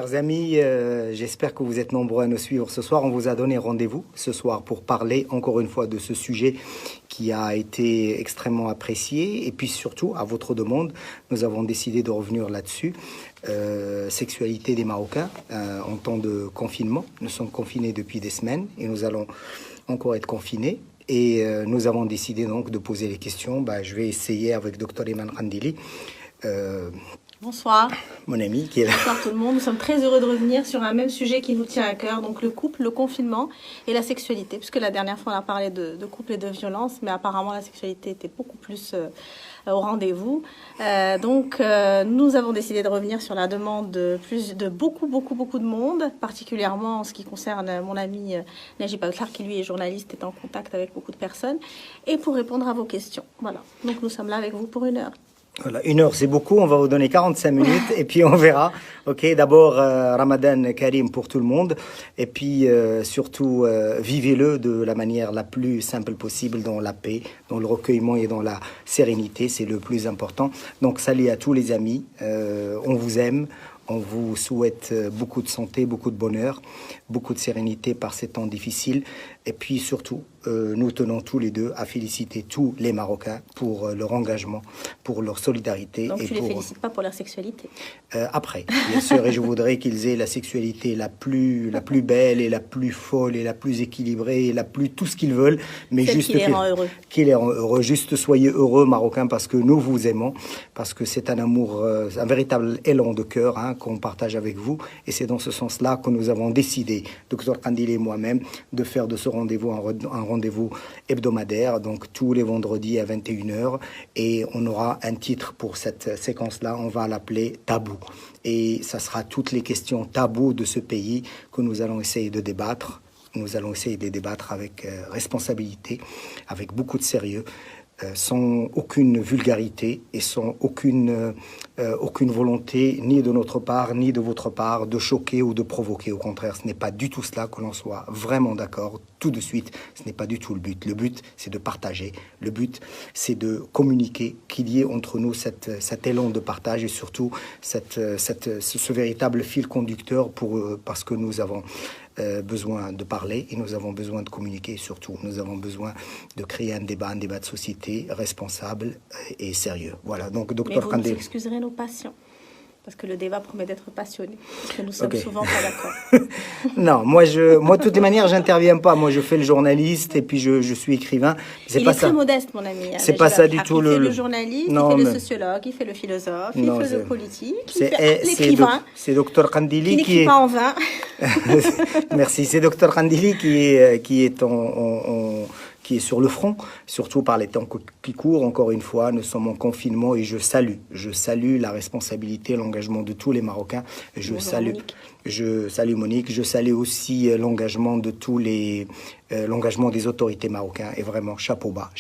Chers amis, j'espère que vous êtes nombreux à nous suivre ce soir. On vous a donné rendez-vous ce soir pour parler encore une fois de ce sujet qui a été extrêmement apprécié. Et puis surtout, à votre demande, nous avons décidé de revenir là-dessus. Sexualité des Marocains en temps de confinement. Nous sommes confinés depuis des semaines et nous allons encore être confinés. Et nous avons décidé donc de poser les questions. Je vais essayer avec Dr Iman Kandili. Bonsoir. Mon ami qui est là. Bonsoir tout le monde. Nous sommes très heureux de revenir sur un même sujet qui nous tient à cœur, donc le couple, le confinement et la sexualité. Puisque la dernière fois on a parlé de couple et de violence, mais apparemment la sexualité était beaucoup plus au rendez-vous. Nous avons décidé de revenir sur la demande de beaucoup de monde, particulièrement en ce qui concerne mon ami Najib Abdel qui lui est journaliste, est en contact avec beaucoup de personnes, et pour répondre à vos questions. Voilà. Donc nous sommes là avec vous pour 1 heure. Voilà, 1 heure c'est beaucoup, on va vous donner 45 minutes et puis on verra. Ok, d'abord Ramadan Karim pour tout le monde et puis surtout vivez-le de la manière la plus simple possible, dans la paix, dans le recueillement et dans la sérénité, c'est le plus important. Donc salut à tous les amis, on vous aime. On vous souhaite beaucoup de santé, beaucoup de bonheur, beaucoup de sérénité par ces temps difficiles. Et puis surtout, nous tenons tous les deux à féliciter tous les Marocains pour leur engagement, pour leur solidarité. Donc tu ne les félicites pas pour leur sexualité? Après, bien sûr, et je voudrais qu'ils aient la sexualité la plus belle et la plus folle et la plus équilibrée et la plus tout ce qu'ils veulent. Mais celle juste qui les rend heureux. Qui les rend heureux. Juste soyez heureux, Marocains, parce que nous vous aimons, parce que c'est un amour, un véritable élan de cœur qu'on partage avec vous. Et c'est dans ce sens-là que nous avons décidé, Dr Kandili et moi-même, de faire de ce rendez-vous un rendez-vous hebdomadaire, donc tous les vendredis à 21h. Et on aura un titre pour cette séquence-là, on va l'appeler Tabou. Et ça sera toutes les questions tabous de ce pays que nous allons essayer de débattre. Nous allons essayer de les débattre avec responsabilité, avec beaucoup de sérieux, sans aucune vulgarité et sans aucune volonté, ni de notre part, ni de votre part, de choquer ou de provoquer. Au contraire, ce n'est pas du tout cela, que l'on soit vraiment d'accord tout de suite. Ce n'est pas du tout le but. Le but, c'est de partager. Le but, c'est de communiquer, qu'il y ait entre nous cet élan de partage et surtout ce véritable fil conducteur parce que nous avons besoin de parler et nous avons besoin de communiquer. Surtout, nous avons besoin de créer un débat de société responsable et sérieux. Voilà, donc Dr Kandili. Mais vous excuserez nos patients, parce que le débat promet d'être passionné, parce que nous sommes souvent pas d'accord. Non, moi de toutes les manières, j'interviens pas. Moi, je fais le journaliste et puis je suis écrivain. Il est très modeste, mon ami. C'est pas ça du tout. Il fait le journaliste, il fait le sociologue, il fait le philosophe, il fait le politique, il fait l'écrivain. C'est Dr Kandili qui n'écrit pas en vain. Merci. C'est Dr Kandili qui est sur le front, surtout par les temps qui courent. Encore une fois, nous sommes en confinement et je salue la responsabilité, l'engagement de tous les Marocains. Je salue Monique, je salue aussi l'engagement de l'engagement des autorités marocaines. Et vraiment, chapeau bas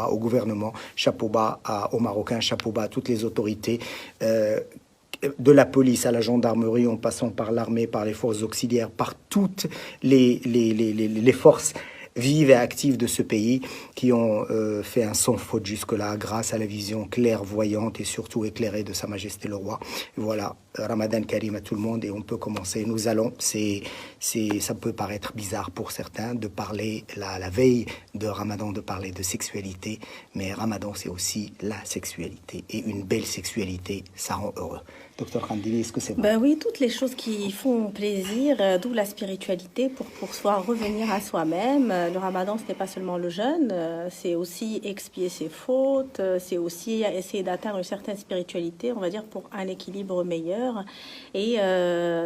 au gouvernement, chapeau bas aux Marocains, chapeau bas à toutes les autorités. De la police à la gendarmerie, en passant par l'armée, par les forces auxiliaires, par toutes les forces vives et actives de ce pays qui ont fait un sans faute jusque-là grâce à la vision clairvoyante et surtout éclairée de Sa Majesté le Roi. Et voilà, Ramadan Karim à tout le monde et on peut commencer. Nous allons, ça peut paraître bizarre pour certains de parler la veille de Ramadan, de parler de sexualité, mais Ramadan c'est aussi la sexualité et une belle sexualité, ça rend heureux. Docteur Kandili, est-ce que c'est vrai? Oui, toutes les choses qui font plaisir, d'où la spiritualité pour soi revenir à soi-même. Le Ramadan, ce n'est pas seulement le jeûne, c'est aussi expier ses fautes, c'est aussi essayer d'atteindre une certaine spiritualité, on va dire, pour un équilibre meilleur et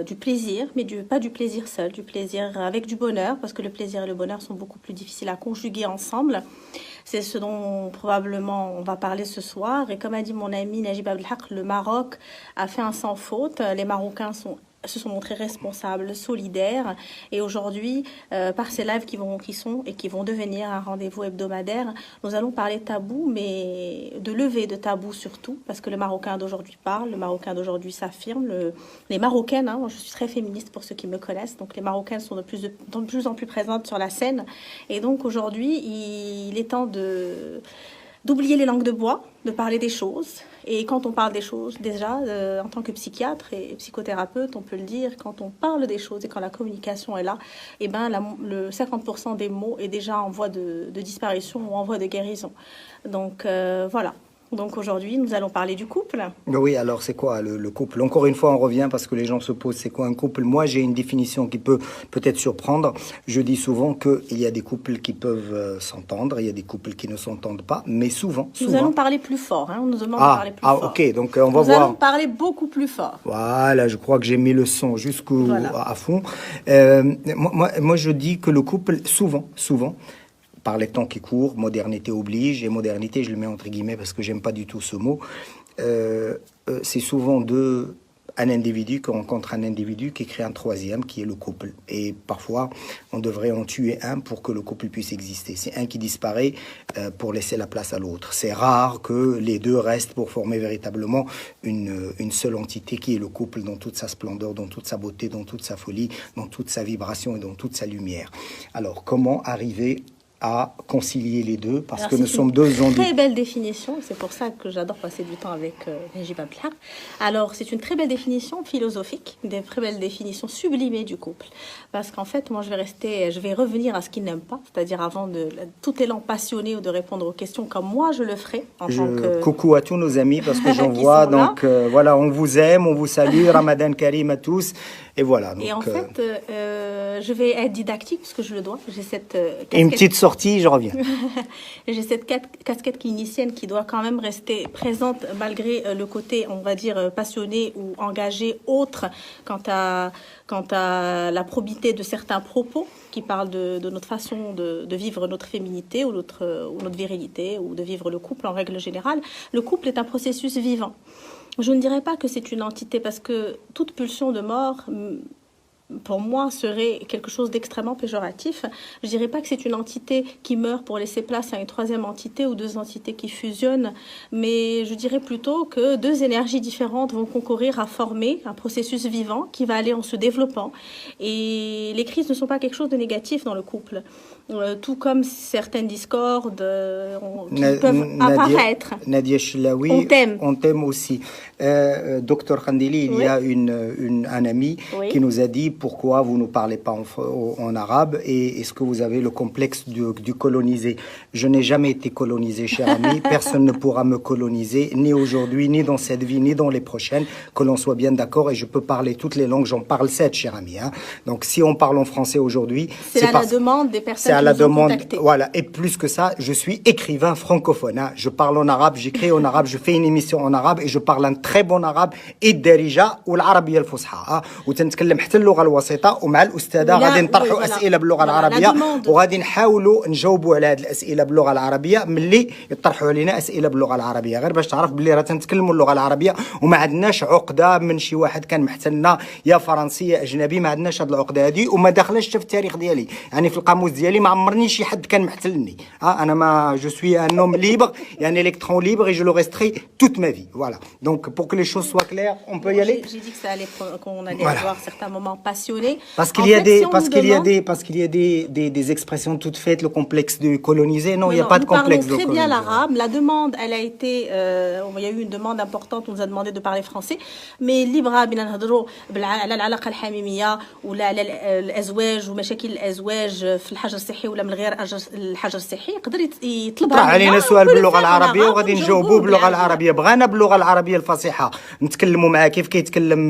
du plaisir, mais pas du plaisir seul, du plaisir avec du bonheur, parce que le plaisir et le bonheur sont beaucoup plus difficiles à conjuguer ensemble. C'est ce dont probablement on va parler ce soir. Et comme a dit mon ami Najib Abdel, le Maroc a fait un sans faute. Les Marocains se sont montrés responsables, solidaires. Et aujourd'hui, par ces lives qui vont devenir un rendez-vous hebdomadaire, nous allons parler de tabou, mais de levée de tabou surtout, parce que le Marocain d'aujourd'hui parle, le Marocain d'aujourd'hui s'affirme. Les Marocaines, moi je suis très féministe pour ceux qui me connaissent, donc les Marocaines sont de plus en plus présentes sur la scène. Et donc aujourd'hui, il est temps d'oublier les langues de bois, de parler des choses. Et quand on parle des choses, déjà, en tant que psychiatre et psychothérapeute, on peut le dire, quand on parle des choses et quand la communication est là, eh ben, le 50% des mots est déjà en voie de disparition ou en voie de guérison. Donc, voilà. Donc aujourd'hui, nous allons parler du couple. Oui, alors c'est quoi le couple? Encore une fois, on revient parce que les gens se posent, c'est quoi un couple? Moi, j'ai une définition qui peut peut-être surprendre. Je dis souvent qu'il y a des couples qui peuvent s'entendre, il y a des couples qui ne s'entendent pas, mais souvent... Nous allons parler plus fort, hein, on nous demande de parler plus fort. Ok, donc on va voir. Nous allons parler beaucoup plus fort. Voilà, je crois que j'ai mis le son à fond. Moi, je dis que le couple, souvent, par les temps qui courent, modernité oblige, et modernité, je le mets entre guillemets parce que j'aime pas du tout ce mot, c'est souvent un individu qui rencontre un individu qui crée un troisième, qui est le couple. Et parfois, on devrait en tuer un pour que le couple puisse exister. C'est un qui disparaît pour laisser la place à l'autre. C'est rare que les deux restent pour former véritablement une seule entité qui est le couple dans toute sa splendeur, dans toute sa beauté, dans toute sa folie, dans toute sa vibration et dans toute sa lumière. Alors, comment arriver à concilier les deux, parce que nous sommes deux individus. C'est une très belle définition, c'est pour ça que j'adore passer du temps avec Najib Abdelhak. Alors, c'est une très belle définition philosophique, une très belle définition sublimée du couple. Parce qu'en fait, moi, je vais revenir à ce qu'il n'aime pas, c'est-à-dire avant tout élan passionné ou de répondre aux questions comme moi, je le ferai. Coucou à tous nos amis, parce que j'en vois. Donc, voilà, on vous aime, on vous salue. Ramadan Karim à tous. Et voilà. Donc, et en fait, je vais être didactique, parce que je le dois. J'ai cette une petite sortie, je reviens. J'ai cette casquette clinicienne qui doit quand même rester présente malgré le côté, on va dire, passionné ou engagé autre quant à la probité de certains propos qui parlent de notre façon de vivre notre féminité ou notre virilité ou de vivre le couple en règle générale. Le couple est un processus vivant. Je ne dirais pas que c'est une entité parce que toute pulsion de mort, pour moi, serait quelque chose d'extrêmement péjoratif. Je ne dirais pas que c'est une entité qui meurt pour laisser place à une troisième entité ou deux entités qui fusionnent, mais je dirais plutôt que deux énergies différentes vont concourir à former un processus vivant qui va aller en se développant. Et les crises ne sont pas quelque chose de négatif dans le couple. Tout comme certaines discordes qui peuvent apparaître. Nadia Chilaoui, on t'aime aussi. Docteur Khandili, il y a un ami qui nous a dit pourquoi vous ne parlez pas en arabe et est-ce que vous avez le complexe du colonisé. Je n'ai jamais été colonisé, cher ami. Personne ne pourra me coloniser, ni aujourd'hui, ni dans cette vie, ni dans les prochaines, que l'on soit bien d'accord. Et je peux parler toutes les langues, j'en parle 7, cher ami. Hein. Donc si on parle en français aujourd'hui... C'est à la demande des personnes qui nous ont contactés. Voilà, et plus que ça, je suis écrivain francophone. Hein. Je parle en arabe, j'écris en arabe, je fais une émission en arabe et je parle un très bon arabe الدارجة والعربية الفصحى وتنتكلم حتى اللغة الوسيطة ومع الأستاذة غادي نطرحوا أسئلة باللغة العربية وغادي نحاولوا نجاوبوا على هذه الأسئلة باللغة العربية ملي يطرحوا علينا أسئلة باللغة العربية غير باش تعرف بلي راه تنتكلموا اللغة العربية وما عندناش عقدة من شي واحد كان محتلنا يا فرنسي يا أجنبي ما عندناش هذه العقدة هذه وما داخلاش في التاريخ ديالي يعني في القاموس ديالي ما عمرني شي حد كان محتلني أنا ما je suis un homme libre et un électron libre et je le resterai toute ma vie voilà donc pour que les choses soient claires on peut y aller. J'ai dit que qu'on allait avoir certains moments passionnés parce qu'il y a des expressions toutes faites le complexe de coloniser non il n'y a pas de complexe de coloniser. Très bien l'arabe la demande elle a été il y a eu une demande importante on nous a demandé de parler français mais libre بنا نهضروا على العلاقه الحميميه ولا على الازواج ومشاكل الازواج في الحجر الصحي ولا من غير الحجر الصحي يقدر يطلبها طرح علينا سؤال باللغه العربيه وغادي نجاوبوه باللغه العربيه بغانا باللغه العربيه الفصيحه نتكلموا معاه كيف كيتكلم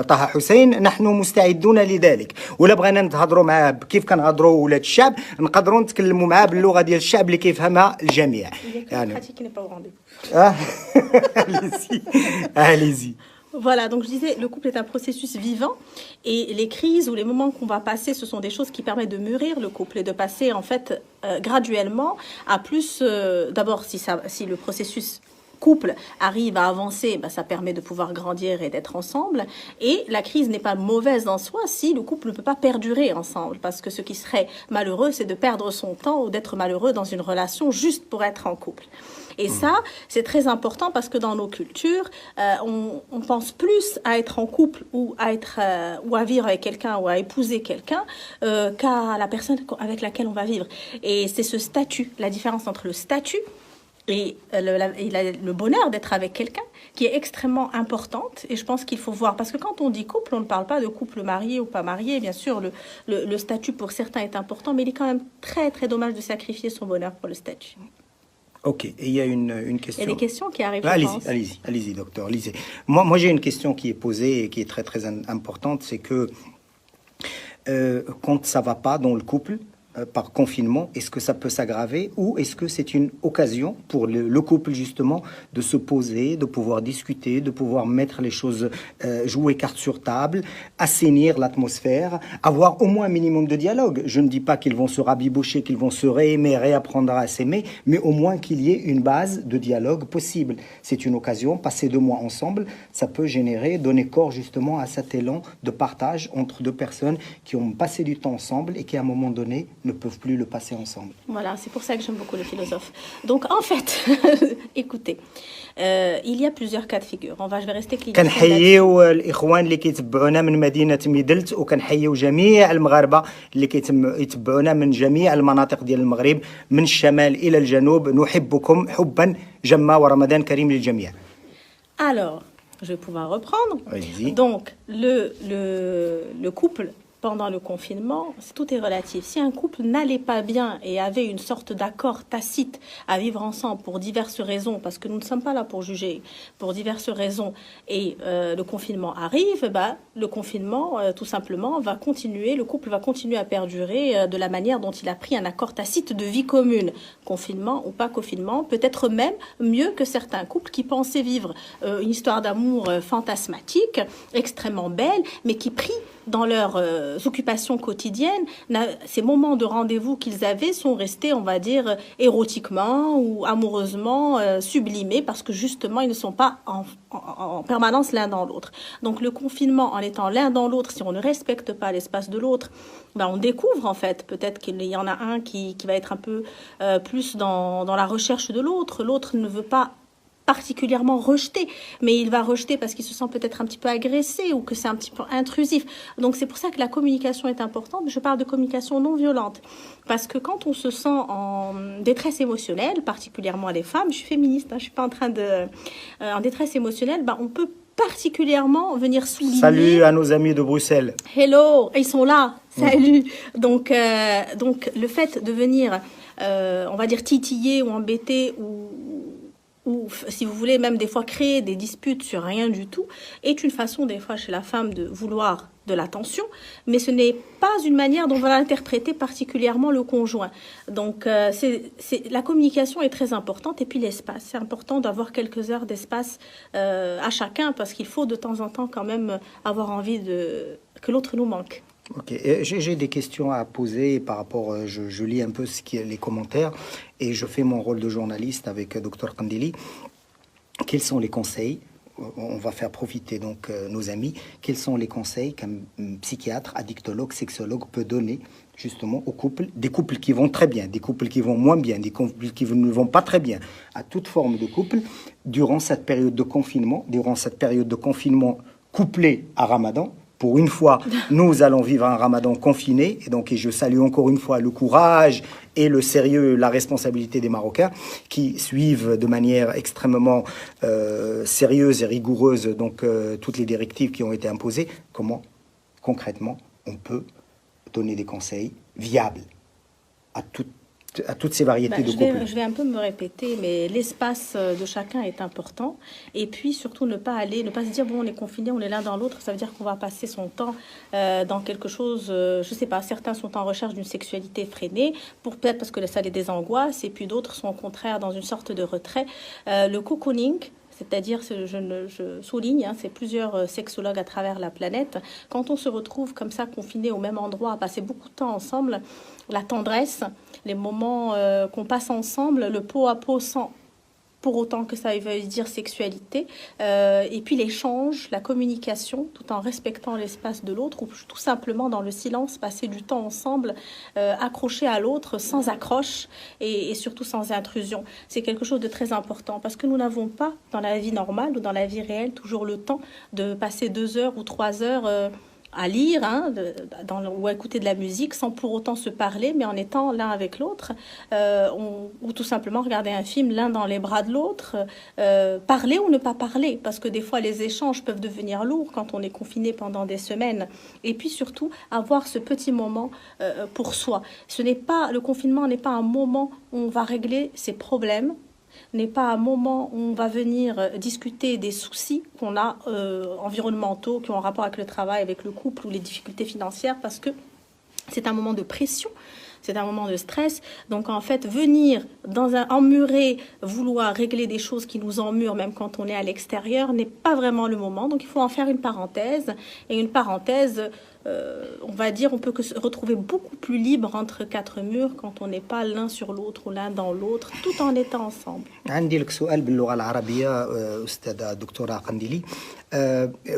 طه حسين نحن مستعدون لذلك ولا بغينا نتهضروا معاه كيف كنهضروا ولاد الشعب نقدروا نتكلموا معاه باللغه ديال الشعب اللي كيفهمها الجميع يعني allez-y. Voilà, donc je disais, le couple est un processus vivant et les crises ou les moments qu'on va passer, ce sont des choses qui permettent de mûrir le couple et de passer en fait graduellement à plus. D'abord, si le processus couple arrive à avancer, ça permet de pouvoir grandir et d'être ensemble. Et la crise n'est pas mauvaise en soi si le couple ne peut pas perdurer ensemble. Parce que ce qui serait malheureux, c'est de perdre son temps ou d'être malheureux dans une relation juste pour être en couple. Et ça, c'est très important parce que dans nos cultures, on pense plus à être en couple ou à vivre avec quelqu'un ou à épouser quelqu'un qu'à la personne avec laquelle on va vivre. Et c'est ce statut, la différence entre le statut Et il a le bonheur d'être avec quelqu'un qui est extrêmement importante. Et je pense qu'il faut voir, parce que quand on dit couple, on ne parle pas de couple marié ou pas marié. Bien sûr, le statut pour certains est important, mais il est quand même très, très dommage de sacrifier son bonheur pour le statut. Ok, et il y a une question. Il y a des questions qui arrivent, Allez-y, docteur, lisez. Moi j'ai une question qui est posée et qui est très, très importante, c'est que quand ça ne va pas dans le couple, par confinement, est-ce que ça peut s'aggraver ou est-ce que c'est une occasion pour le couple justement de se poser, de pouvoir discuter, de pouvoir mettre les choses, jouer carte sur table, assainir l'atmosphère, avoir au moins un minimum de dialogue. Je ne dis pas qu'ils vont se rabibocher, qu'ils vont se réaimer, réapprendre à s'aimer, mais au moins qu'il y ait une base de dialogue possible. C'est une occasion, passer 2 mois ensemble, ça peut générer, donner corps justement à cet élan de partage entre 2 personnes qui ont passé du temps ensemble et qui à un moment donné ne peuvent plus le passer ensemble. Voilà, c'est pour ça que j'aime beaucoup le philosophe. Donc, en fait, écoutez, il y a plusieurs cas de figure. Je vais rester clinique. كنحييو الاخوان اللي كيتبعونا من مدينه ميدلت وكنحييو جميع المغاربه اللي كيتبعونا من جميع المناطق ديال المغرب من الشمال الى الجنوب. نحبكم حبا جما ورمضان كريم للجميع. Alors, je vais pouvoir reprendre. Allez-y. Donc, le couple pendant le confinement, tout est relatif. Si un couple n'allait pas bien et avait une sorte d'accord tacite à vivre ensemble pour diverses raisons, parce que nous ne sommes pas là pour juger, pour diverses raisons, et le confinement arrive, le confinement, tout simplement, va continuer, le couple va continuer à perdurer de la manière dont il a pris un accord tacite de vie commune. Confinement ou pas confinement, peut-être même mieux que certains couples qui pensaient vivre une histoire d'amour fantasmatique, extrêmement belle, mais qui prit dans leurs occupations quotidiennes, ces moments de rendez-vous qu'ils avaient sont restés, on va dire, érotiquement ou amoureusement sublimés parce que justement, ils ne sont pas en permanence l'un dans l'autre. Donc le confinement, en étant l'un dans l'autre, si on ne respecte pas l'espace de l'autre, on découvre en fait, peut-être qu'il y en a un qui va être un peu plus dans la recherche de l'autre. L'autre ne veut pas particulièrement rejeté, mais il va rejeter parce qu'il se sent peut-être un petit peu agressé ou que c'est un petit peu intrusif. Donc c'est pour ça que la communication est importante. Je parle de communication non violente parce que quand on se sent en détresse émotionnelle, particulièrement les femmes, je suis féministe, je suis pas en train de en détresse émotionnelle, on peut particulièrement venir souligner. Salut à nos amis de Bruxelles. Hello, ils sont là. Salut. Donc le fait de venir, on va dire titiller ou embêter ou si vous voulez même des fois créer des disputes sur rien du tout, est une façon des fois chez la femme de vouloir de l'attention, mais ce n'est pas une manière dont on va l'interpréter particulièrement le conjoint. Donc la communication est très importante et puis l'espace. C'est important d'avoir quelques heures d'espace à chacun parce qu'il faut de temps en temps quand même avoir envie que l'autre nous manque. Ok, j'ai des questions à poser par rapport, je lis un peu les commentaires et je fais mon rôle de journaliste avec Dr Kandili. Quels sont les conseils? On va faire profiter donc nos amis. Quels sont les conseils qu'un psychiatre, addictologue, sexologue peut donner justement aux couples, des couples qui vont très bien, des couples qui vont moins bien, des couples qui ne vont pas très bien, à toute forme de couple, durant cette période de confinement, couplée à Ramadan? Pour une fois, nous allons vivre un Ramadan confiné. Et je salue encore une fois le courage et le sérieux, la responsabilité des Marocains qui suivent de manière extrêmement sérieuse et rigoureuse toutes les directives qui ont été imposées. Comment, concrètement, on peut donner des conseils viables à toutes ces variétés de couples? Je vais un peu me répéter, mais l'espace de chacun est important. Et puis surtout ne pas se dire bon, on est confiné, on est l'un dans l'autre. Ça veut dire qu'on va passer son temps dans quelque chose. Je sais pas. Certains sont en recherche d'une sexualité freinée, peut-être parce que ça les désangoisse, et puis d'autres sont au contraire dans une sorte de retrait. Le cocooning. C'est-à-dire, je souligne, c'est plusieurs sexologues à travers la planète. Quand on se retrouve comme ça, confiné au même endroit, à passer beaucoup de temps ensemble, la tendresse, les moments qu'on passe ensemble, le pot à pot sans pour autant que ça veuille dire sexualité, et puis l'échange, la communication, tout en respectant l'espace de l'autre, ou tout simplement dans le silence, passer du temps ensemble, accroché à l'autre, sans accroche, et surtout sans intrusion. C'est quelque chose de très important, parce que nous n'avons pas, dans la vie normale ou dans la vie réelle, toujours le temps de passer 2 heures ou 3 heures à lire ou à écouter de la musique sans pour autant se parler, mais en étant l'un avec l'autre, ou tout simplement regarder un film l'un dans les bras de l'autre, parler ou ne pas parler, parce que des fois les échanges peuvent devenir lourds quand on est confiné pendant des semaines. Et puis surtout, avoir ce petit moment pour soi. Le confinement n'est pas un moment où on va régler ses problèmes, n'est pas un moment où on va venir discuter des soucis qu'on a environnementaux, qui ont un rapport avec le travail, avec le couple ou les difficultés financières, parce que c'est un moment de pression, c'est un moment de stress. Donc en fait, venir emmurer, vouloir régler des choses qui nous emmurent, même quand on est à l'extérieur, n'est pas vraiment le moment. Donc il faut en faire une parenthèse. Et une parenthèse, on va dire, on peut se retrouver beaucoup plus libre entre quatre murs quand on n'est pas l'un sur l'autre ou l'un dans l'autre, tout en étant ensemble. عندي لك سؤال باللغة العربية أستاذة دكتورة قنديلي.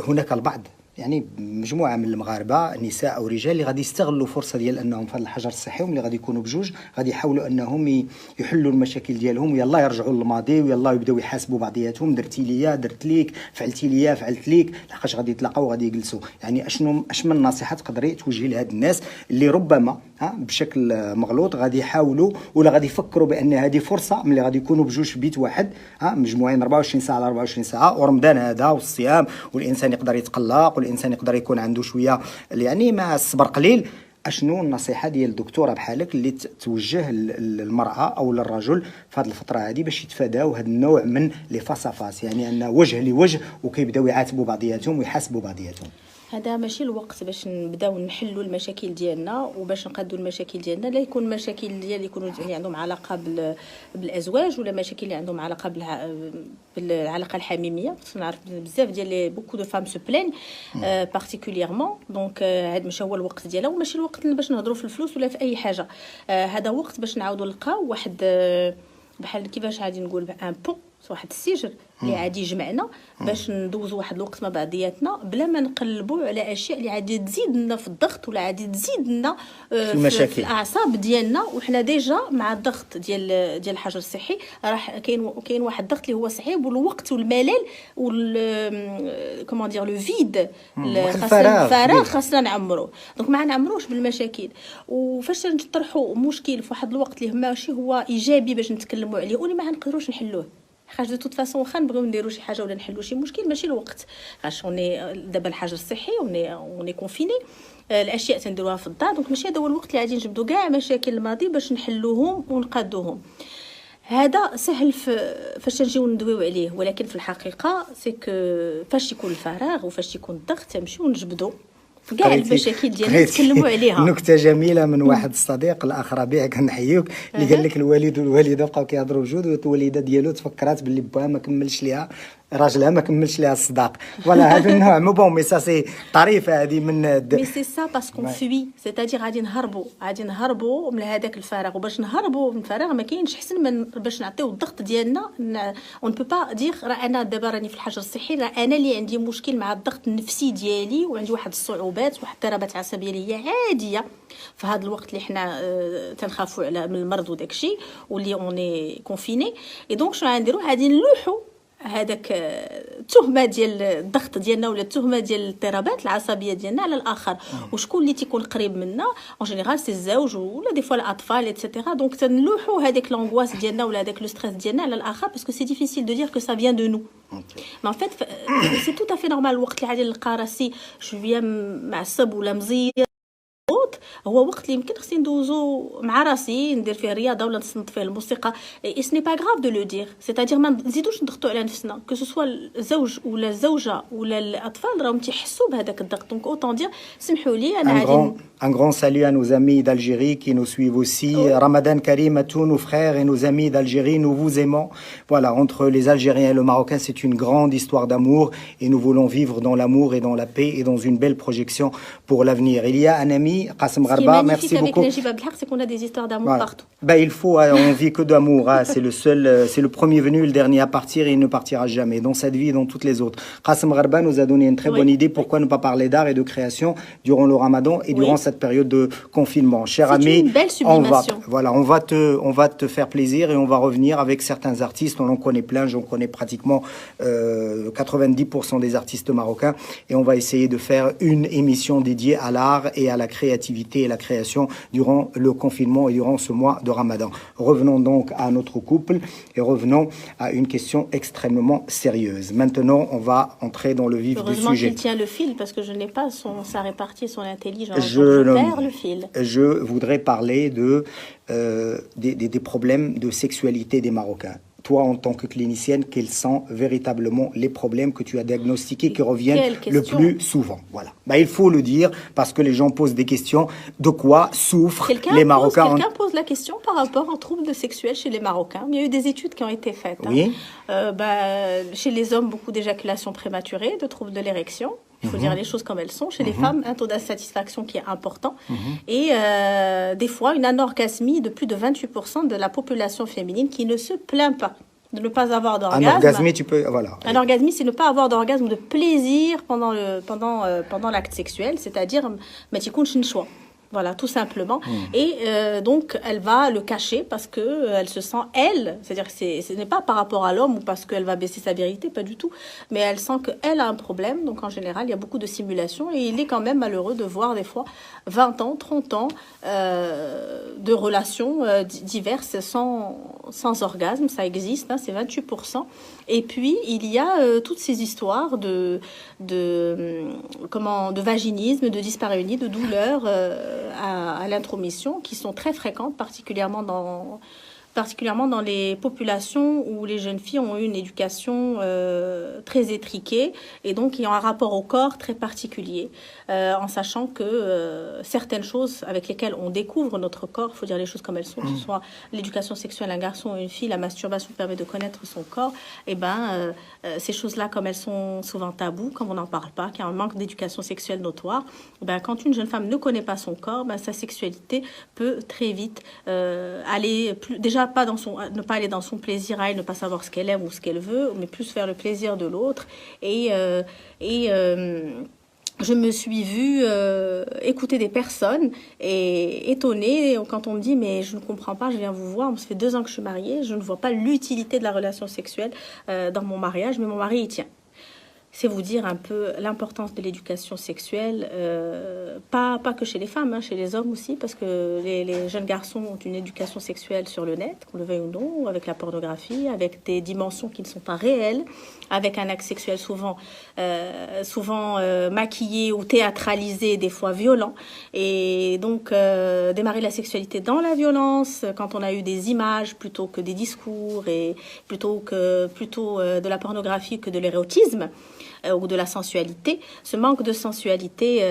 هناك البعض يعني مجموعه من المغاربه نساء او رجال اللي غادي يستغلوا فرصه ديال انهم في هذا الحجر الصحي واللي غادي يكونوا بجوج غادي يحاولوا انهم يحلوا المشاكل ديالهم ويلا يرجعوا للماضي ويلا يبداو يحاسبوا بعضياتهم درتي ليا درت ليك فعلتي ليا فعلت ليك لحقاش غادي يتلاقاو وغادي يجلسوا. يعني اش من نصيحه تقدري توجهي لهاد الناس اللي ربما بشكل مغلوط غادي يحاولوا ولا غادي يفكروا بان هذه فرصه ملي غادي يكونوا بجوج في بيت واحد مجموعين 24 ساعه على 24 ساعه ورمضان هذا والصيام والانسان يقدر يتقلق والانسان يقدر يكون عنده شويه يعني مع الصبر قليل. اشنو النصيحه ديال الدكتوره بحالك اللي توجه للمراه او للرجل في هذه الفتره هذه باش يتفاداو هذا النوع من لي فاس يعني ان وجه لوجه وكيبداو يعاتبوا بعضياتهم ويحاسبوا بعضياتهم؟ هذا ماشي الوقت باش نبداو نحلوا المشاكل ديالنا وباش نقادوا المشاكل ديالنا. لا يكون مشاكل ديال يكونوا اللي عندهم علاقه بالازواج ولا مشاكل اللي عندهم علاقه بالعلاقه الحميميه. نعرف بزاف ديال بوكو دو فام سو بلين بارتيكوليرمون. دونك هذا ماشي هو الوقت ديالها وماشي الوقت باش نهضروا في الفلوس ولا في اي حاجه. هذا وقت باش نعاودوا نلقاو واحد بحال كيفاش غادي نقول ان بون واحد السجر اللي عادي يجمعنا باش ندوزوا واحد الوقت مع بعضياتنا بلا ما نقلبوا على اشياء اللي عادي تزيد لنا في الضغط ولا عادي تزيد لنا في الاعصاب ديالنا. وحنا ديجا مع الضغط ديال الحجر الصحي راح كاين واحد الضغط اللي هو صعيب والوقت والملل كومون دير لو فيد الفراغ خاصنا نعمروه. دونك ما نعمروش بالمشاكل. وفاش نطرحوا مشكل في واحد الوقت اللي ماشي هو ايجابي باش نتكلموا عليه واللي ما نقدروش نحلوه حاجه دو توت فاصون واخا نبغيو نديرو شي حاجه ولا نحلو شي مشكل ماشي الوقت. علاش دابا الحجر الصحي اوني كونفيني الاشياء تنديروها في الدار. دونك ماشي هذا هو الوقت اللي غادي نجبدوا كاع مشاكل الماضي باش نحلوهم ونقادوهم. هذا سهل فاش نجيو ندويو عليه ولكن في الحقيقه سي كو فاش يكون الفراغ وفاش يكون الضغط تمشيو نجبدوا كاع المشاكل ديالنا نتكلموا عليها. نكته جميله من واحد الصديق الاخ ربيع كنحيوك اللي قال لك الوالد والوالده بقاو كيهضروا بجوج والوالده ديالو تفكرات باللي باها ما كملش ليها راجلها ما كملش ليها الصداق. فوالا هذا النوع مو بون مي سا سي طريفه هذه من مي سي سا باسكو فوي سيتادير غادي نهربوا من هذاك الفراغ. وباش نهربوا من الفراغ ما كاينش احسن من باش نعطيو الضغط ديالنا. اون بو با دير راه انا دابا راني في الحجر الصحي راه انا اللي عندي مشكل مع الضغط النفسي ديالي وعندي واحد الصعوبات واحد اضطرابات عصبيه اللي هي عاديه في هذا الوقت اللي حنا تنخافوا على من المرض وداكشي واللي اوني كونفيني. اي دونك شنو غنديروا غادي نلوحوا هذاك التهمه ديال الضغط ديالنا ولا التهمه ديال الاضطرابات العصبيه ديالنا على الاخر. وشكون اللي تيكون قريب منا اون جينيرال سي الزوج ولا دي فوا الاطفال ايتترا. دونك تنلوحوا هذاك لونغواس ديالنا ولا هذاك لو ستريس ديالنا على الاخر باسكو سي ديفيسيل دو دير كو سا فيان دو نو. ما فيت سي تو افي نورمال الوقت اللي غادي نلقى راسي شويه معصب ولا مزير هو وقت اللي يمكن خصني ندوزو مع راسي ندير فيه رياضه ولا نصنت فيه الموسيقى. اي سني با غراف دو لو دير سيتادير ما نزيدوش نضغطوا على نفسنا كو سوا الزوج ولا الزوجه ولا الاطفال راهم تيحسوا بهذاك الضغط. دونك اوتون دير سمحوا لي انا غادي Un grand salut à nos amis d'Algérie qui nous suivent aussi. Ramadan Karim à tous nos frères et nos amis d'Algérie, nous vous aimons. Voilà, entre les Algériens et le Marocain, c'est une grande histoire d'amour et nous voulons vivre dans l'amour et dans la paix et dans une belle projection pour l'avenir. Il y a un ami amis. Qassem Ce qui est Gharba, magnifique merci avec beaucoup. Najib Abdelhak, c'est qu'on a des histoires d'amour Voilà. partout. Ben, il faut, on vit que d'amour. Hein. C'est le seul, c'est le premier venu, le dernier à partir, et il ne partira jamais dans cette vie et dans toutes les autres. Qassem Gharba nous a donné une très bonne idée. Pourquoi ne pas parler d'art et de création durant le Ramadan et durant cette période de confinement. Cher ami, une belle sublimation. on va te faire plaisir et on va revenir avec certains artistes. On en connaît plein, j'en connais pratiquement 90% des artistes marocains, et on va essayer de faire une émission dédiée à l'art et à la créativité et la création durant le confinement et durant ce mois de Ramadan. Revenons donc à notre couple et revenons à une question extrêmement sérieuse. Maintenant, on va entrer dans le vif du Heureusement sujet. qu'il tient le fil, parce que je n'ai pas sa répartie, son intelligence. Je perds le fil. Je voudrais parler des problèmes de sexualité des Marocains. Toi, en tant que clinicienne, quels sont véritablement les problèmes que tu as diagnostiqués qui reviennent le plus souvent? Voilà. Ben, il faut le dire parce que les gens posent des questions. De quoi souffrent les Marocains? Quelqu'un pose la question par rapport aux troubles sexuels chez les Marocains. Il y a eu des études qui ont été faites. Oui. Chez les hommes, beaucoup d'éjaculation prématurée, de troubles de l'érection. Il faut dire les choses comme elles sont. Chez les femmes, un taux d'insatisfaction qui est important. Et des fois, une anorgasmie de plus de 28% de la population féminine qui ne se plaint pas de ne pas avoir d'orgasme. Anorgasmie, tu peux... Voilà. Anorgasmie, c'est ne pas avoir d'orgasme ou de plaisir pendant l'acte sexuel, c'est-à-dire choix. Voilà, tout simplement. Et donc, elle va le cacher parce que elle se sent, c'est-à-dire que ce n'est pas par rapport à l'homme ou parce qu'elle va baisser sa virilité, pas du tout, mais elle sent qu'elle a un problème. Donc, en général, il y a beaucoup de simulations et il est quand même malheureux de voir des fois 20 ans, 30 ans de relations diverses sans orgasme. Ça existe, hein, c'est 28%. Et puis, il y a toutes ces histoires de vaginisme, de dyspareunie, de douleurs à l'intromission qui sont très fréquentes, particulièrement dans les populations où les jeunes filles ont eu une éducation très étriquée et donc qui ont un rapport au corps très particulier, en sachant que certaines choses avec lesquelles on découvre notre corps, il faut dire les choses comme elles sont, que ce soit l'éducation sexuelle, un garçon ou une fille, la masturbation permet de connaître son corps, et ces choses-là, comme elles sont souvent taboues, comme on n'en parle pas, qu'il y a un manque d'éducation sexuelle notoire, quand une jeune femme ne connaît pas son corps, sa sexualité peut très vite aller déjà ne pas aller dans son plaisir à elle, ne pas savoir ce qu'elle aime ou ce qu'elle veut, mais plus faire le plaisir de l'autre. Je me suis vue écouter des personnes et étonnée quand on me dit « mais je ne comprends pas, je viens vous voir, ça fait 2 ans que je suis mariée, je ne vois pas l'utilité de la relation sexuelle dans mon mariage, mais mon mari y tient ». C'est vous dire un peu l'importance de l'éducation sexuelle, pas que chez les femmes, hein, chez les hommes aussi, parce que les jeunes garçons ont une éducation sexuelle sur le net, qu'on le veuille ou non, avec la pornographie, avec des dimensions qui ne sont pas réelles, avec un acte sexuel souvent maquillé ou théâtralisé, des fois violent. Et donc, démarrer la sexualité dans la violence, quand on a eu des images plutôt que des discours, et plutôt de la pornographie que de l'érotisme, ou de la sensualité, ce manque de sensualité,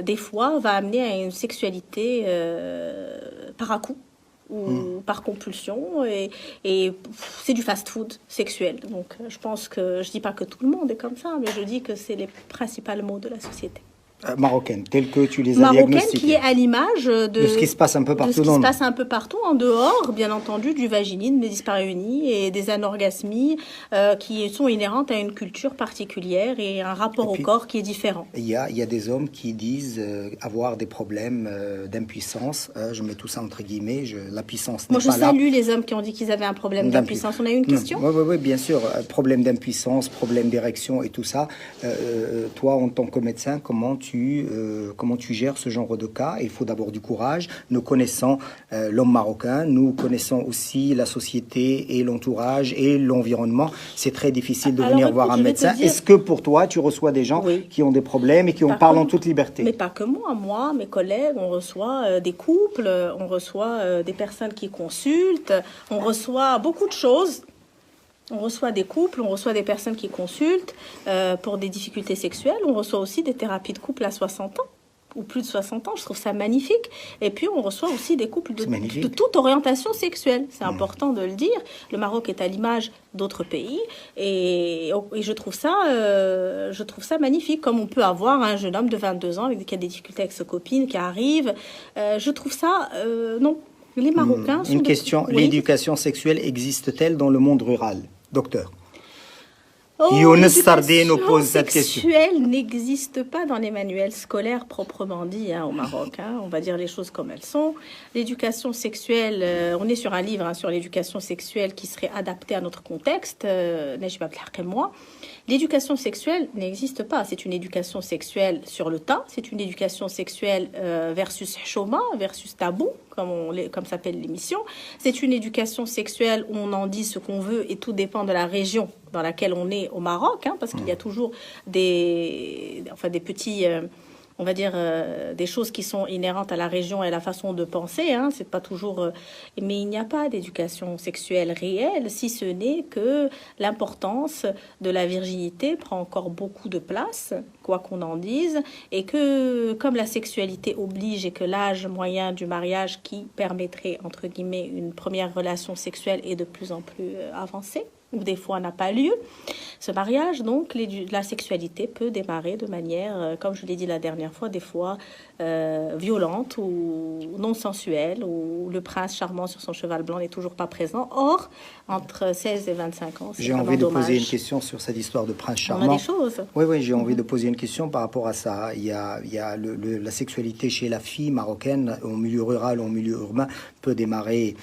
des fois, va amener à une sexualité par à-coup ou par compulsion, et c'est du fast-food sexuel. Donc, je pense que, je dis pas que tout le monde est comme ça, mais je dis que c'est les principaux maux de la société. Marocaine, telle que tu les as diagnostiquées. Qui est à l'image de ce qui se passe un peu partout en dehors, bien entendu, du vaginisme, des dyspareunies et des anorgasmies qui sont inhérentes à une culture particulière et un rapport au corps qui est différent. Il y a des hommes qui disent avoir des problèmes d'impuissance. Je mets tout ça entre guillemets. La puissance n'est pas là. Moi, je salue les hommes qui ont dit qu'ils avaient un problème d'impuissance. On a eu une question ? Oui, bien sûr. Problème d'impuissance, problème d'érection et tout ça. Toi, en tant que médecin, comment tu gères ce genre de cas? Il faut d'abord du courage. Nous connaissons l'homme marocain, nous connaissons aussi la société et l'entourage et l'environnement. C'est très difficile de venir voir un médecin. Est-ce que pour toi, tu reçois des gens qui ont des problèmes et qui en parlent en toute liberté? Mais pas que moi, mes collègues, on reçoit des couples, on reçoit des personnes qui consultent, on reçoit beaucoup de choses. On reçoit des couples, on reçoit des personnes qui consultent pour des difficultés sexuelles. On reçoit aussi des thérapies de couple à 60 ans. ou plus de 60 ans. Je trouve ça magnifique. Et puis, on reçoit aussi des couples C'est de toute orientation sexuelle. C'est important de le dire. Le Maroc est à l'image d'autres pays. Et je trouve ça magnifique. Comme on peut avoir un jeune homme de 22 ans qui a des difficultés avec sa copine, qui arrive. Je trouve ça... non. Les Marocains sont... Une question. Oui. L'éducation sexuelle existe-t-elle dans le monde rural, docteur? Oh, Younes Sardé nous pose cette question. question. L'éducation sexuelle n'existe pas dans les manuels scolaires proprement dit au Maroc. On va dire les choses comme elles sont. L'éducation sexuelle, on est sur un livre sur l'éducation sexuelle qui serait adapté à notre contexte. Najib Abdelhak et moi. L'éducation sexuelle n'existe pas. C'est une éducation sexuelle sur le tas. C'est une éducation sexuelle versus chôma, versus tabou, comme s'appelle l'émission. C'est une éducation sexuelle où on en dit ce qu'on veut et tout dépend de la région dans laquelle on est au Maroc, parce qu'il y a toujours des petits... on va dire, des choses qui sont inhérentes à la région et à la façon de penser. C'est pas toujours... mais il n'y a pas d'éducation sexuelle réelle, si ce n'est que l'importance de la virginité prend encore beaucoup de place, quoi qu'on en dise, et que comme la sexualité oblige et que l'âge moyen du mariage qui permettrait, entre guillemets, une première relation sexuelle est de plus en plus avancé, ou des fois n'a pas lieu, ce mariage, donc la sexualité peut démarrer de manière, comme je l'ai dit la dernière fois, des fois violente ou non sensuelle, où le prince charmant sur son cheval blanc n'est toujours pas présent. Or, entre 16 et 25 ans, c'est J'ai envie de poser une question sur cette histoire de prince charmant. On a des choses. Oui, j'ai envie de poser une question par rapport à ça. Il y a la sexualité chez la fille marocaine, au milieu rural, au milieu urbain, peut démarrer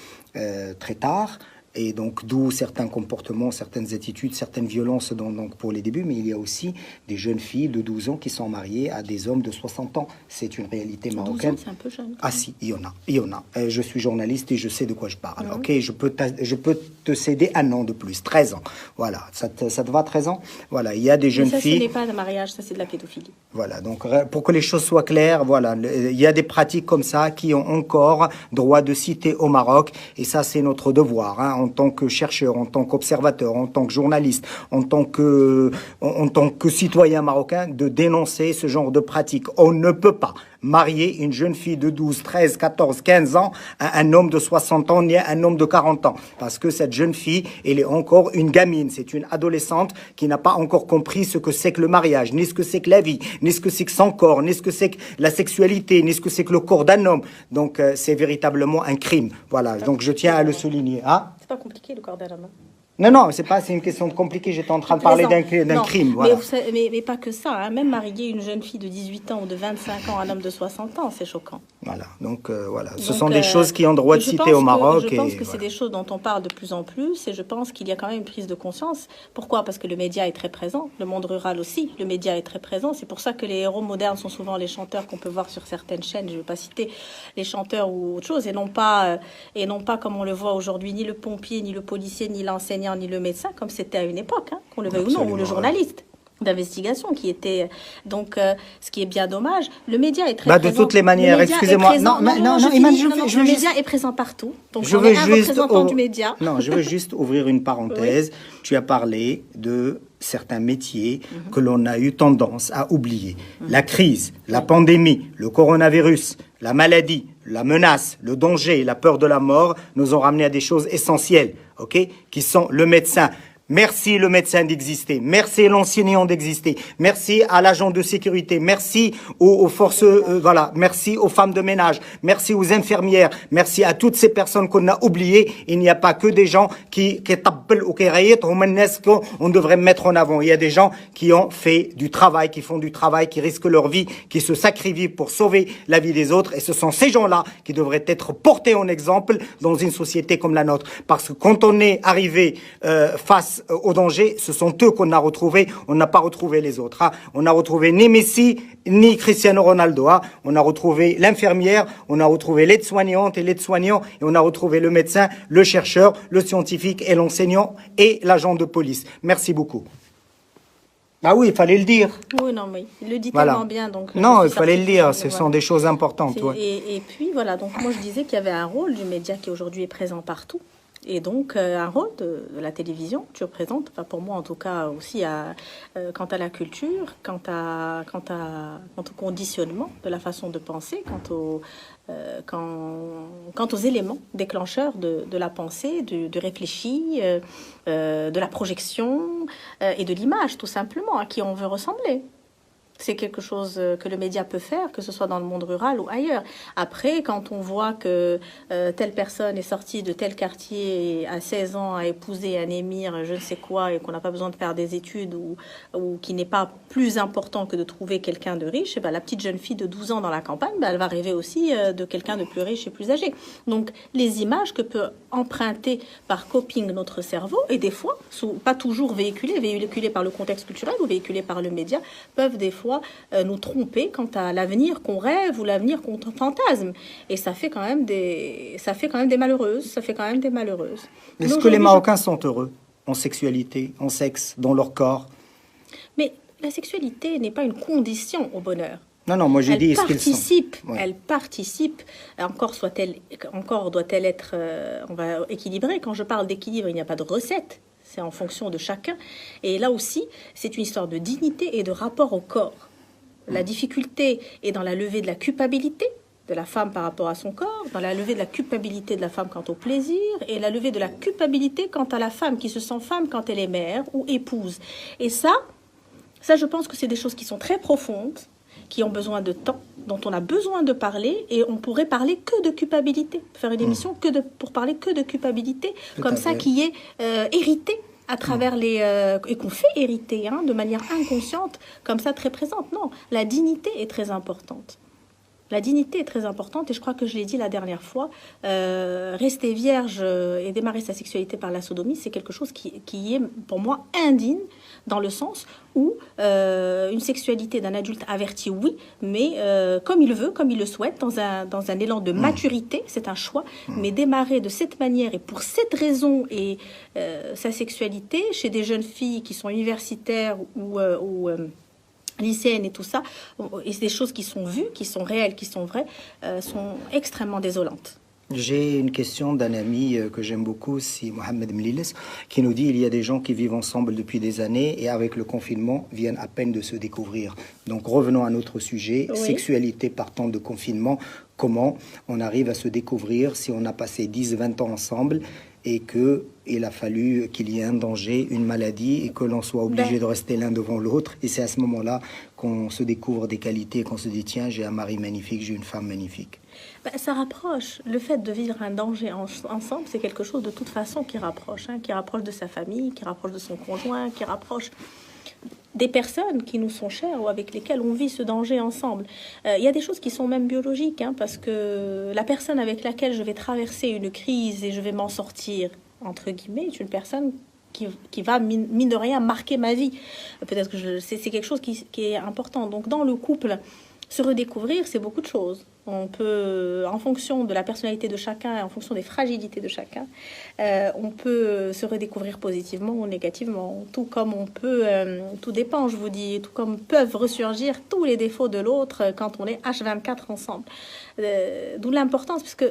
très tard. Et donc, d'où certains comportements, certaines attitudes, certaines violences donc pour les débuts. Mais il y a aussi des jeunes filles de 12 ans qui sont mariées à des hommes de 60 ans. C'est une réalité marocaine. 12 ans, c'est un peu jeune. Ah si, il y en a. Je suis journaliste et je sais de quoi je parle. Ok, je peux te céder un an de plus, 13 ans. Voilà, ça te va, 13 ans? Voilà, il y a des jeunes filles... Ça, ce n'est pas de mariage, ça, c'est de la pédophilie. Voilà, donc pour que les choses soient claires, voilà, il y a des pratiques comme ça qui ont encore droit de citer au Maroc. Et ça, c'est notre devoir, en tant que chercheur, en tant qu'observateur, en tant que journaliste, en tant que citoyen marocain, de dénoncer ce genre de pratiques. On ne peut pas marier une jeune fille de 12, 13, 14, 15 ans à un homme de 60 ans ni à un homme de 40 ans. Parce que cette jeune fille, elle est encore une gamine. C'est une adolescente qui n'a pas encore compris ce que c'est que le mariage, ni ce que c'est que la vie, ni ce que c'est que son corps, ni ce que c'est que la sexualité, ni ce que c'est que le corps d'un homme. Donc, c'est véritablement un crime. Voilà, donc je tiens à le souligner. C'est pas compliqué, le corps d'un homme. Non, c'est une question de compliqué. J'étais en train de parler d'un crime. Voilà. Mais pas que ça. Même marier une jeune fille de 18 ans ou de 25 ans à un homme de 60 ans, c'est choquant. Voilà, donc voilà. Ce sont des choses qui ont droit de citer au Maroc. Je pense que c'est des choses dont on parle de plus en plus et je pense qu'il y a quand même une prise de conscience. Pourquoi? Parce que le média est très présent, le monde rural aussi, le média est très présent. C'est pour ça que les héros modernes sont souvent les chanteurs qu'on peut voir sur certaines chaînes. Je ne vais pas citer les chanteurs ou autre chose et non pas comme on le voit aujourd'hui, ni le pompier, ni le policier, ni l'enseignant, ni le médecin, comme c'était à une époque, qu'on le veuille ou non, ou le journaliste d'investigation qui était donc ce qui est bien dommage. Le média est très présent. De toutes les manières, excusez-moi. Le média est présent partout. Donc je veux juste du média. Non, je veux juste ouvrir une parenthèse. Oui. Tu as parlé de certains métiers que l'on a eu tendance à oublier. La crise, la pandémie, le coronavirus, la maladie, la menace, le danger, la peur de la mort nous ont ramené à des choses essentielles, qui sont le médecin. Merci le médecin d'exister, merci l'enseignant d'exister, merci à l'agent de sécurité, merci aux forces, merci aux femmes de ménage, merci aux infirmières, merci à toutes ces personnes qu'on a oubliées. Il n'y a pas que des gens qui tapent ou qui rayent, on devrait mettre en avant. Il y a des gens qui ont fait du travail, qui font du travail, qui risquent leur vie, qui se sacrifient pour sauver la vie des autres. Et ce sont ces gens-là qui devraient être portés en exemple dans une société comme la nôtre. Parce que quand on est arrivé face au danger, ce sont eux qu'on a retrouvés, on n'a pas retrouvé les autres. On n'a retrouvé ni Messi, ni Cristiano Ronaldo. On a retrouvé l'infirmière, on a retrouvé l'aide-soignante et l'aide-soignant, et on a retrouvé le médecin, le chercheur, le scientifique et l'enseignant et l'agent de police. Merci beaucoup. Ah oui, il fallait le dire. Oui, non, mais il le dit tellement bien. Donc, non, il fallait le dire, ce sont des choses importantes. Et puis, voilà, donc moi je disais qu'il y avait un rôle du média qui aujourd'hui est présent partout. Et donc, un rôle de la télévision, tu représentes, enfin pour moi en tout cas aussi, quant à la culture, quant au conditionnement de la façon de penser, quant aux éléments déclencheurs de la pensée, du réfléchi, de la projection et de l'image, tout simplement, à qui on veut ressembler. C'est quelque chose que le média peut faire, que ce soit dans le monde rural ou ailleurs. Après, quand on voit que telle personne est sortie de tel quartier à 16 ans, a épousé un émir, je ne sais quoi, et qu'on n'a pas besoin de faire des études ou qui n'est pas plus important que de trouver quelqu'un de riche, et ben, la petite jeune fille de 12 ans dans la campagne, ben, elle va rêver aussi de quelqu'un de plus riche et plus âgé. Donc, les images que peut emprunter par coping notre cerveau, et des fois, pas toujours véhiculées par le contexte culturel ou véhiculées par le média, peuvent des fois nous tromper quant à l'avenir qu'on rêve ou l'avenir qu'on fantasme. Et ça fait quand même des malheureuses. Est-ce que les Marocains sont heureux en sexualité, en sexe, dans leur corps? Mais la sexualité n'est pas une condition au bonheur. Non, moi j'ai dit est-ce qu'ils sont. Elle participe, encore doit-elle être on va équilibrer. Quand je parle d'équilibre, il n'y a pas de recette. C'est en fonction de chacun. Et là aussi, c'est une histoire de dignité et de rapport au corps. La difficulté est dans la levée de la culpabilité de la femme par rapport à son corps, dans la levée de la culpabilité de la femme quant au plaisir, et la levée de la culpabilité quant à la femme qui se sent femme quand elle est mère ou épouse. Et ça, je pense que c'est des choses qui sont très profondes, qui ont besoin de temps, dont on a besoin de parler, et on pourrait parler que de culpabilité, faire une émission pour parler que de culpabilité, comme ça, qui est héritée à travers et qu'on fait hériter de manière inconsciente, comme ça, très présente. Non, la dignité est très importante. La dignité est très importante, et je crois que je l'ai dit la dernière fois, rester vierge et démarrer sa sexualité par la sodomie, c'est quelque chose qui est pour moi indigne, dans le sens où une sexualité d'un adulte averti, oui, mais comme il veut, comme il le souhaite, dans un élan de maturité, c'est un choix, mais démarrer de cette manière et pour cette raison et sa sexualité chez des jeunes filles qui sont universitaires ou lycéennes et tout ça, et c'est des choses qui sont vues, qui sont réelles, qui sont vraies, sont extrêmement désolantes. J'ai une question d'un ami que j'aime beaucoup, c'est Mohamed Mliles, qui nous dit il y a des gens qui vivent ensemble depuis des années et avec le confinement viennent à peine de se découvrir. Donc revenons à notre sujet, oui. Sexualité partant de confinement, comment on arrive à se découvrir si on a passé 10-20 ans ensemble et qu'il a fallu qu'il y ait un danger, une maladie et que l'on soit obligé de rester l'un devant l'autre. Et c'est à ce moment-là qu'on se découvre des qualités, qu'on se dit tiens, j'ai un mari magnifique, j'ai une femme magnifique. Ça rapproche. Le fait de vivre un danger ensemble, c'est quelque chose de toute façon qui rapproche de sa famille, qui rapproche de son conjoint, qui rapproche des personnes qui nous sont chères ou avec lesquelles on vit ce danger ensemble. Il y a des choses qui sont même biologiques, parce que la personne avec laquelle je vais traverser une crise et je vais m'en sortir, entre guillemets, est une personne qui va, mine de rien, marquer ma vie. Peut-être que c'est quelque chose qui est important. Donc, dans le couple, se redécouvrir, c'est beaucoup de choses. On peut, en fonction de la personnalité de chacun, en fonction des fragilités de chacun, on peut se redécouvrir positivement ou négativement. Tout comme on peut, tout dépend, je vous dis, tout comme peuvent ressurgir tous les défauts de l'autre quand on est H24 ensemble. D'où l'importance, puisque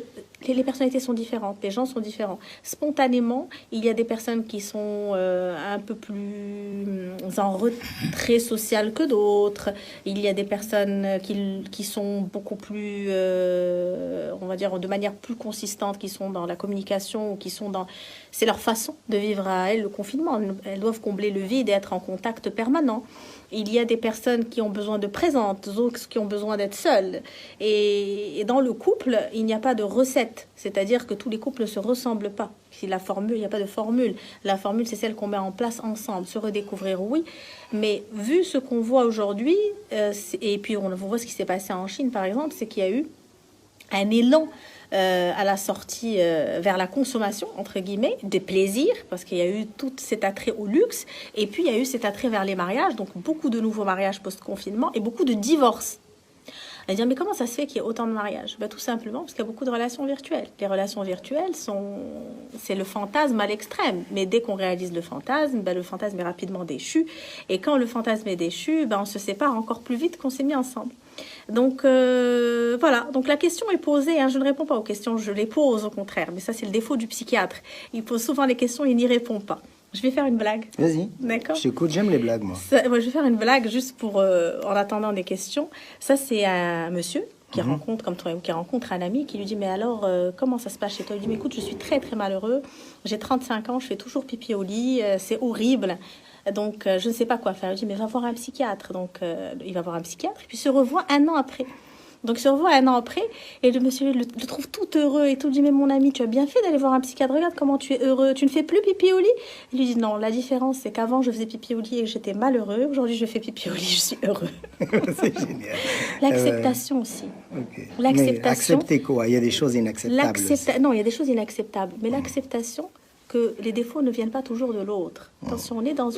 les personnalités sont différentes, les gens sont différents. Spontanément, il y a des personnes qui sont un peu plus en retrait social que d'autres. Il y a des personnes qui sont beaucoup plus, on va dire, de manière plus consistante, qui sont dans la communication, qui sont dans... C'est leur façon de vivre à elles le confinement. Elles doivent combler le vide et être en contact permanent. Il y a des personnes qui ont besoin de présence, d'autres qui ont besoin d'être seules. Et dans le couple, il n'y a pas de recette. C'est-à-dire que tous les couples ne se ressemblent pas. Si la formule, il n'y a pas de formule. La formule, c'est celle qu'on met en place ensemble. Se redécouvrir, oui. Mais vu ce qu'on voit aujourd'hui, et puis on voit ce qui s'est passé en Chine, par exemple, c'est qu'il y a eu un élan à la sortie vers la consommation, entre guillemets, des plaisirs, parce qu'il y a eu tout cet attrait au luxe, et puis il y a eu cet attrait vers les mariages, donc beaucoup de nouveaux mariages post-confinement, et beaucoup de divorces. On va dire, mais comment ça se fait qu'il y ait autant de mariages ? Tout simplement parce qu'il y a beaucoup de relations virtuelles. Les relations virtuelles, c'est le fantasme à l'extrême. Mais dès qu'on réalise le fantasme est rapidement déchu. Et quand le fantasme est déchu, on se sépare encore plus vite qu'on s'est mis ensemble. Donc voilà, donc la question est posée, hein. Je ne réponds pas aux questions, je les pose au contraire, mais ça c'est le défaut du psychiatre. Il pose souvent les questions et il n'y répond pas. Je vais faire une blague. Vas-y. D'accord. Je t'écoute, j'aime les blagues, moi. Moi, je vais faire une blague juste pour, en attendant des questions. Ça c'est un monsieur qui rencontre, comme toi, qui rencontre un ami qui lui dit, mais alors, comment ça se passe chez toi? Il dit, mais écoute, je suis très très malheureux, j'ai 35 ans, je fais toujours pipi au lit, c'est horrible. Donc, je ne sais pas quoi faire. Il dit, mais va voir un psychiatre. Donc, il va voir un psychiatre, et puis se revoit un an après. Donc, il se revoit un an après, et le monsieur le trouve tout heureux et tout. Il dit, mais mon ami, tu as bien fait d'aller voir un psychiatre. Regarde comment tu es heureux. Tu ne fais plus pipi au lit? Il lui dit, non, la différence, c'est qu'avant, je faisais pipi au lit et j'étais malheureux. Aujourd'hui, je fais pipi au lit, je suis heureux. C'est génial. L'acceptation aussi. Okay. L'acceptation. Mais accepter quoi? Il y a des choses inacceptables. Non, il y a des choses inacceptables. Mais l'acceptation que les défauts ne viennent pas toujours de l'autre. Attention, on est dans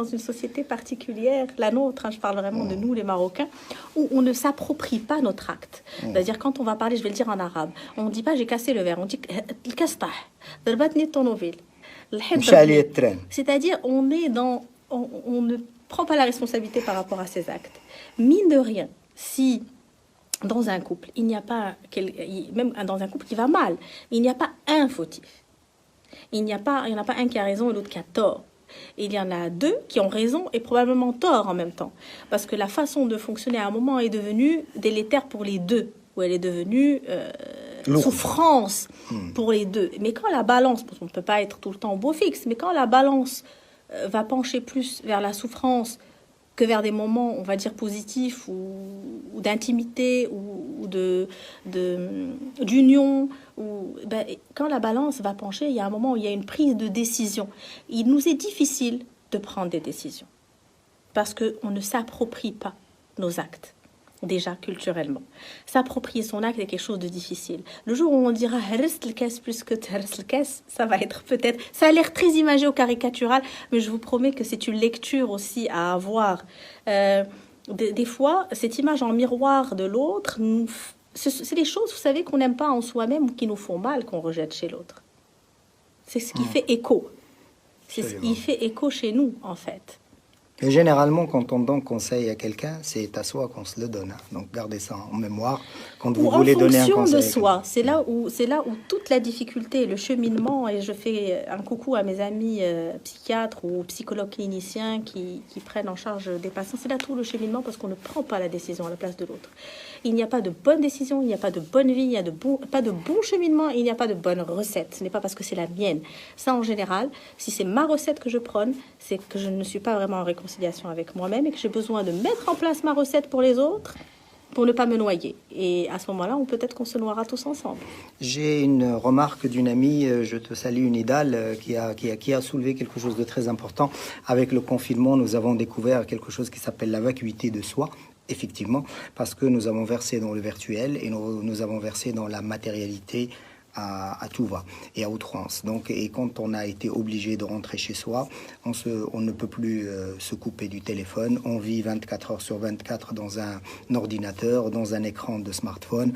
une société particulière, la nôtre, hein, je parle vraiment de nous, les Marocains, où on ne s'approprie pas notre acte. C'est-à-dire, quand on va parler, je vais le dire en arabe, on ne dit pas « j'ai cassé le verre », on dit « c'est-à-dire, on ne prend pas la responsabilité par rapport à ses actes. Mine de rien, si dans un couple, il n'y a pas, même dans un couple qui va mal, il n'y a pas un fautif. Il n'y en a pas un qui a raison et l'autre qui a tort. Il y en a deux qui ont raison et probablement tort en même temps. Parce que la façon de fonctionner à un moment est devenue délétère pour les deux. Ou elle est devenue souffrance pour les deux. Mais quand la balance, parce qu'on ne peut pas être tout le temps au beau fixe, mais quand la balance va pencher plus vers la souffrance que vers des moments, on va dire, positifs ou d'intimité ou d'union. Quand la balance va pencher, il y a un moment où il y a une prise de décision. Il nous est difficile de prendre des décisions parce qu'on ne s'approprie pas nos actes. Déjà culturellement. S'approprier son acte est quelque chose de difficile. Le jour où on dira « caisse plus que caisse », ça va être peut-être... Ça a l'air très imagé ou caricatural, mais je vous promets que c'est une lecture aussi à avoir. Des fois, cette image en miroir de l'autre, c'est des choses, vous savez, qu'on n'aime pas en soi-même ou qui nous font mal, qu'on rejette chez l'autre. C'est ce qui fait écho. C'est ce qui fait écho chez nous, en fait. Et généralement, quand on donne conseil à quelqu'un, c'est à soi qu'on se le donne. Donc, gardez ça en mémoire quand vous voulez donner un conseil. En fonction de soi. C'est là où toute la difficulté, le cheminement, et je fais un coucou à mes amis psychiatres ou psychologues cliniciens qui prennent en charge des patients. C'est là tout le cheminement parce qu'on ne prend pas la décision à la place de l'autre. Il n'y a pas de bonne décision, il n'y a pas de bonne vie, il n'y a pas de bon cheminement, il n'y a pas de bonne recette. Ce n'est pas parce que c'est la mienne. Ça, en général, si c'est ma recette que je prône, c'est que je ne suis pas vraiment en réconciliation avec moi-même et que j'ai besoin de mettre en place ma recette pour les autres pour ne pas me noyer. Et à ce moment-là, peut-être qu'on se noiera tous ensemble. J'ai une remarque d'une amie, je te salue, Nidal, qui a soulevé quelque chose de très important. Avec le confinement, nous avons découvert quelque chose qui s'appelle la vacuité de soi. Effectivement, parce que nous avons versé dans le virtuel et nous avons versé dans la matérialité à tout va et à outrance. Donc, et quand on a été obligé de rentrer chez soi, on ne peut plus se couper du téléphone. On vit 24 heures sur 24 dans un ordinateur, dans un écran de smartphone,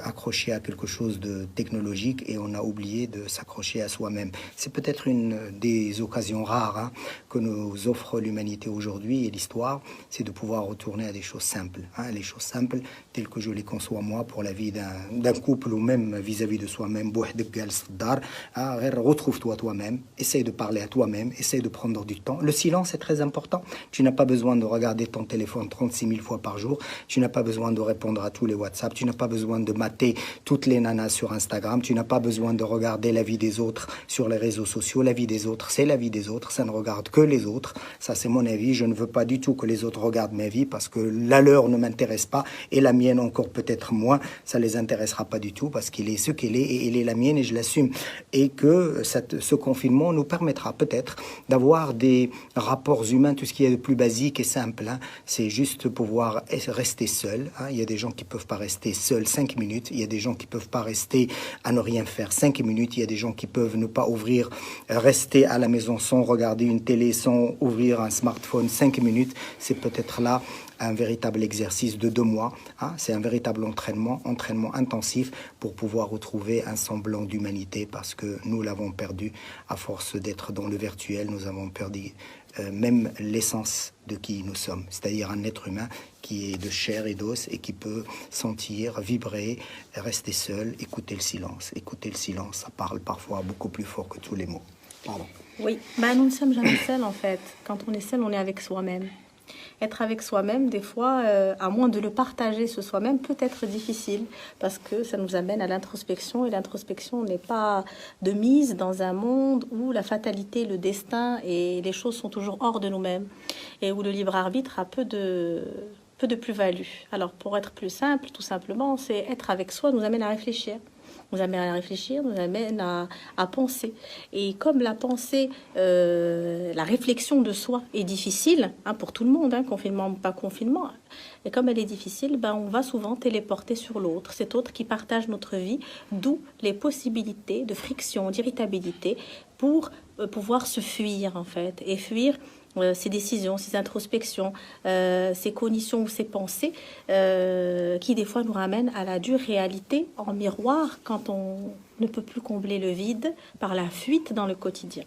accroché à quelque chose de technologique et on a oublié de s'accrocher à soi-même. C'est peut-être une des occasions rares que nous offre l'humanité aujourd'hui et l'histoire, c'est de pouvoir retourner à des choses simples. Les choses simples telles que je les conçois moi pour la vie d'un couple ou même vis-à-vis de soi-même. Retrouve-toi toi-même, essaye de parler à toi-même, essaye de prendre du temps. Le silence est très important. Tu n'as pas besoin de regarder ton téléphone 36 000 fois par jour. Tu n'as pas besoin de répondre à tous les WhatsApp. Tu n'as pas besoin de mater toutes les nanas sur Instagram. Tu n'as pas besoin de regarder la vie des autres sur les réseaux sociaux. La vie des autres, c'est la vie des autres. Ça ne regarde que les autres. Ça, c'est mon avis. Je ne veux pas du tout que les autres regardent ma vie parce que la leur ne m'intéresse pas et la mienne encore peut-être moins. Ça les intéressera pas du tout parce qu'il est ce qu'il est et il est la mienne et je l'assume. Et que ce confinement nous permettra peut-être d'avoir des rapports humains, tout ce qui est de plus basique et simple. C'est juste pouvoir rester seul. Il y a des gens qui peuvent pas rester seuls 5 minutes. Il y a des gens qui peuvent pas rester à ne rien faire 5 minutes. Il y a des gens qui peuvent ne pas rester à la maison sans regarder une télé, sans ouvrir un smartphone 5 minutes. C'est peut-être là un véritable exercice de 2 mois. C'est un véritable entraînement intensif pour pouvoir retrouver un semblant d'humanité parce que nous l'avons perdu à force d'être dans le virtuel. Nous avons perdu même l'essence de qui nous sommes, c'est-à-dire un être humain qui est de chair et d'os et qui peut sentir, vibrer, rester seul, écouter le silence. Écouter le silence, ça parle parfois beaucoup plus fort que tous les mots. Pardon. Oui, nous ne sommes jamais seuls en fait. Quand on est seul, on est avec soi-même. Être avec soi-même, des fois, à moins de le partager ce soi-même, peut être difficile parce que ça nous amène à l'introspection et l'introspection n'est pas de mise dans un monde où la fatalité, le destin et les choses sont toujours hors de nous-mêmes et où le libre arbitre a peu de plus-value. Alors, pour être plus simple, tout simplement, c'est être avec soi nous amène à réfléchir. Nous amène à réfléchir, nous amène à penser. Et comme la pensée, la réflexion de soi est difficile, pour tout le monde, confinement ou pas confinement, et comme elle est difficile, on va souvent téléporter sur l'autre, cet autre qui partage notre vie, d'où les possibilités de friction, d'irritabilité pour pouvoir se fuir en fait, et fuir ces décisions, ces introspections, ces cognitions ou ces pensées qui des fois nous ramènent à la dure réalité en miroir quand on ne peut plus combler le vide par la fuite dans le quotidien.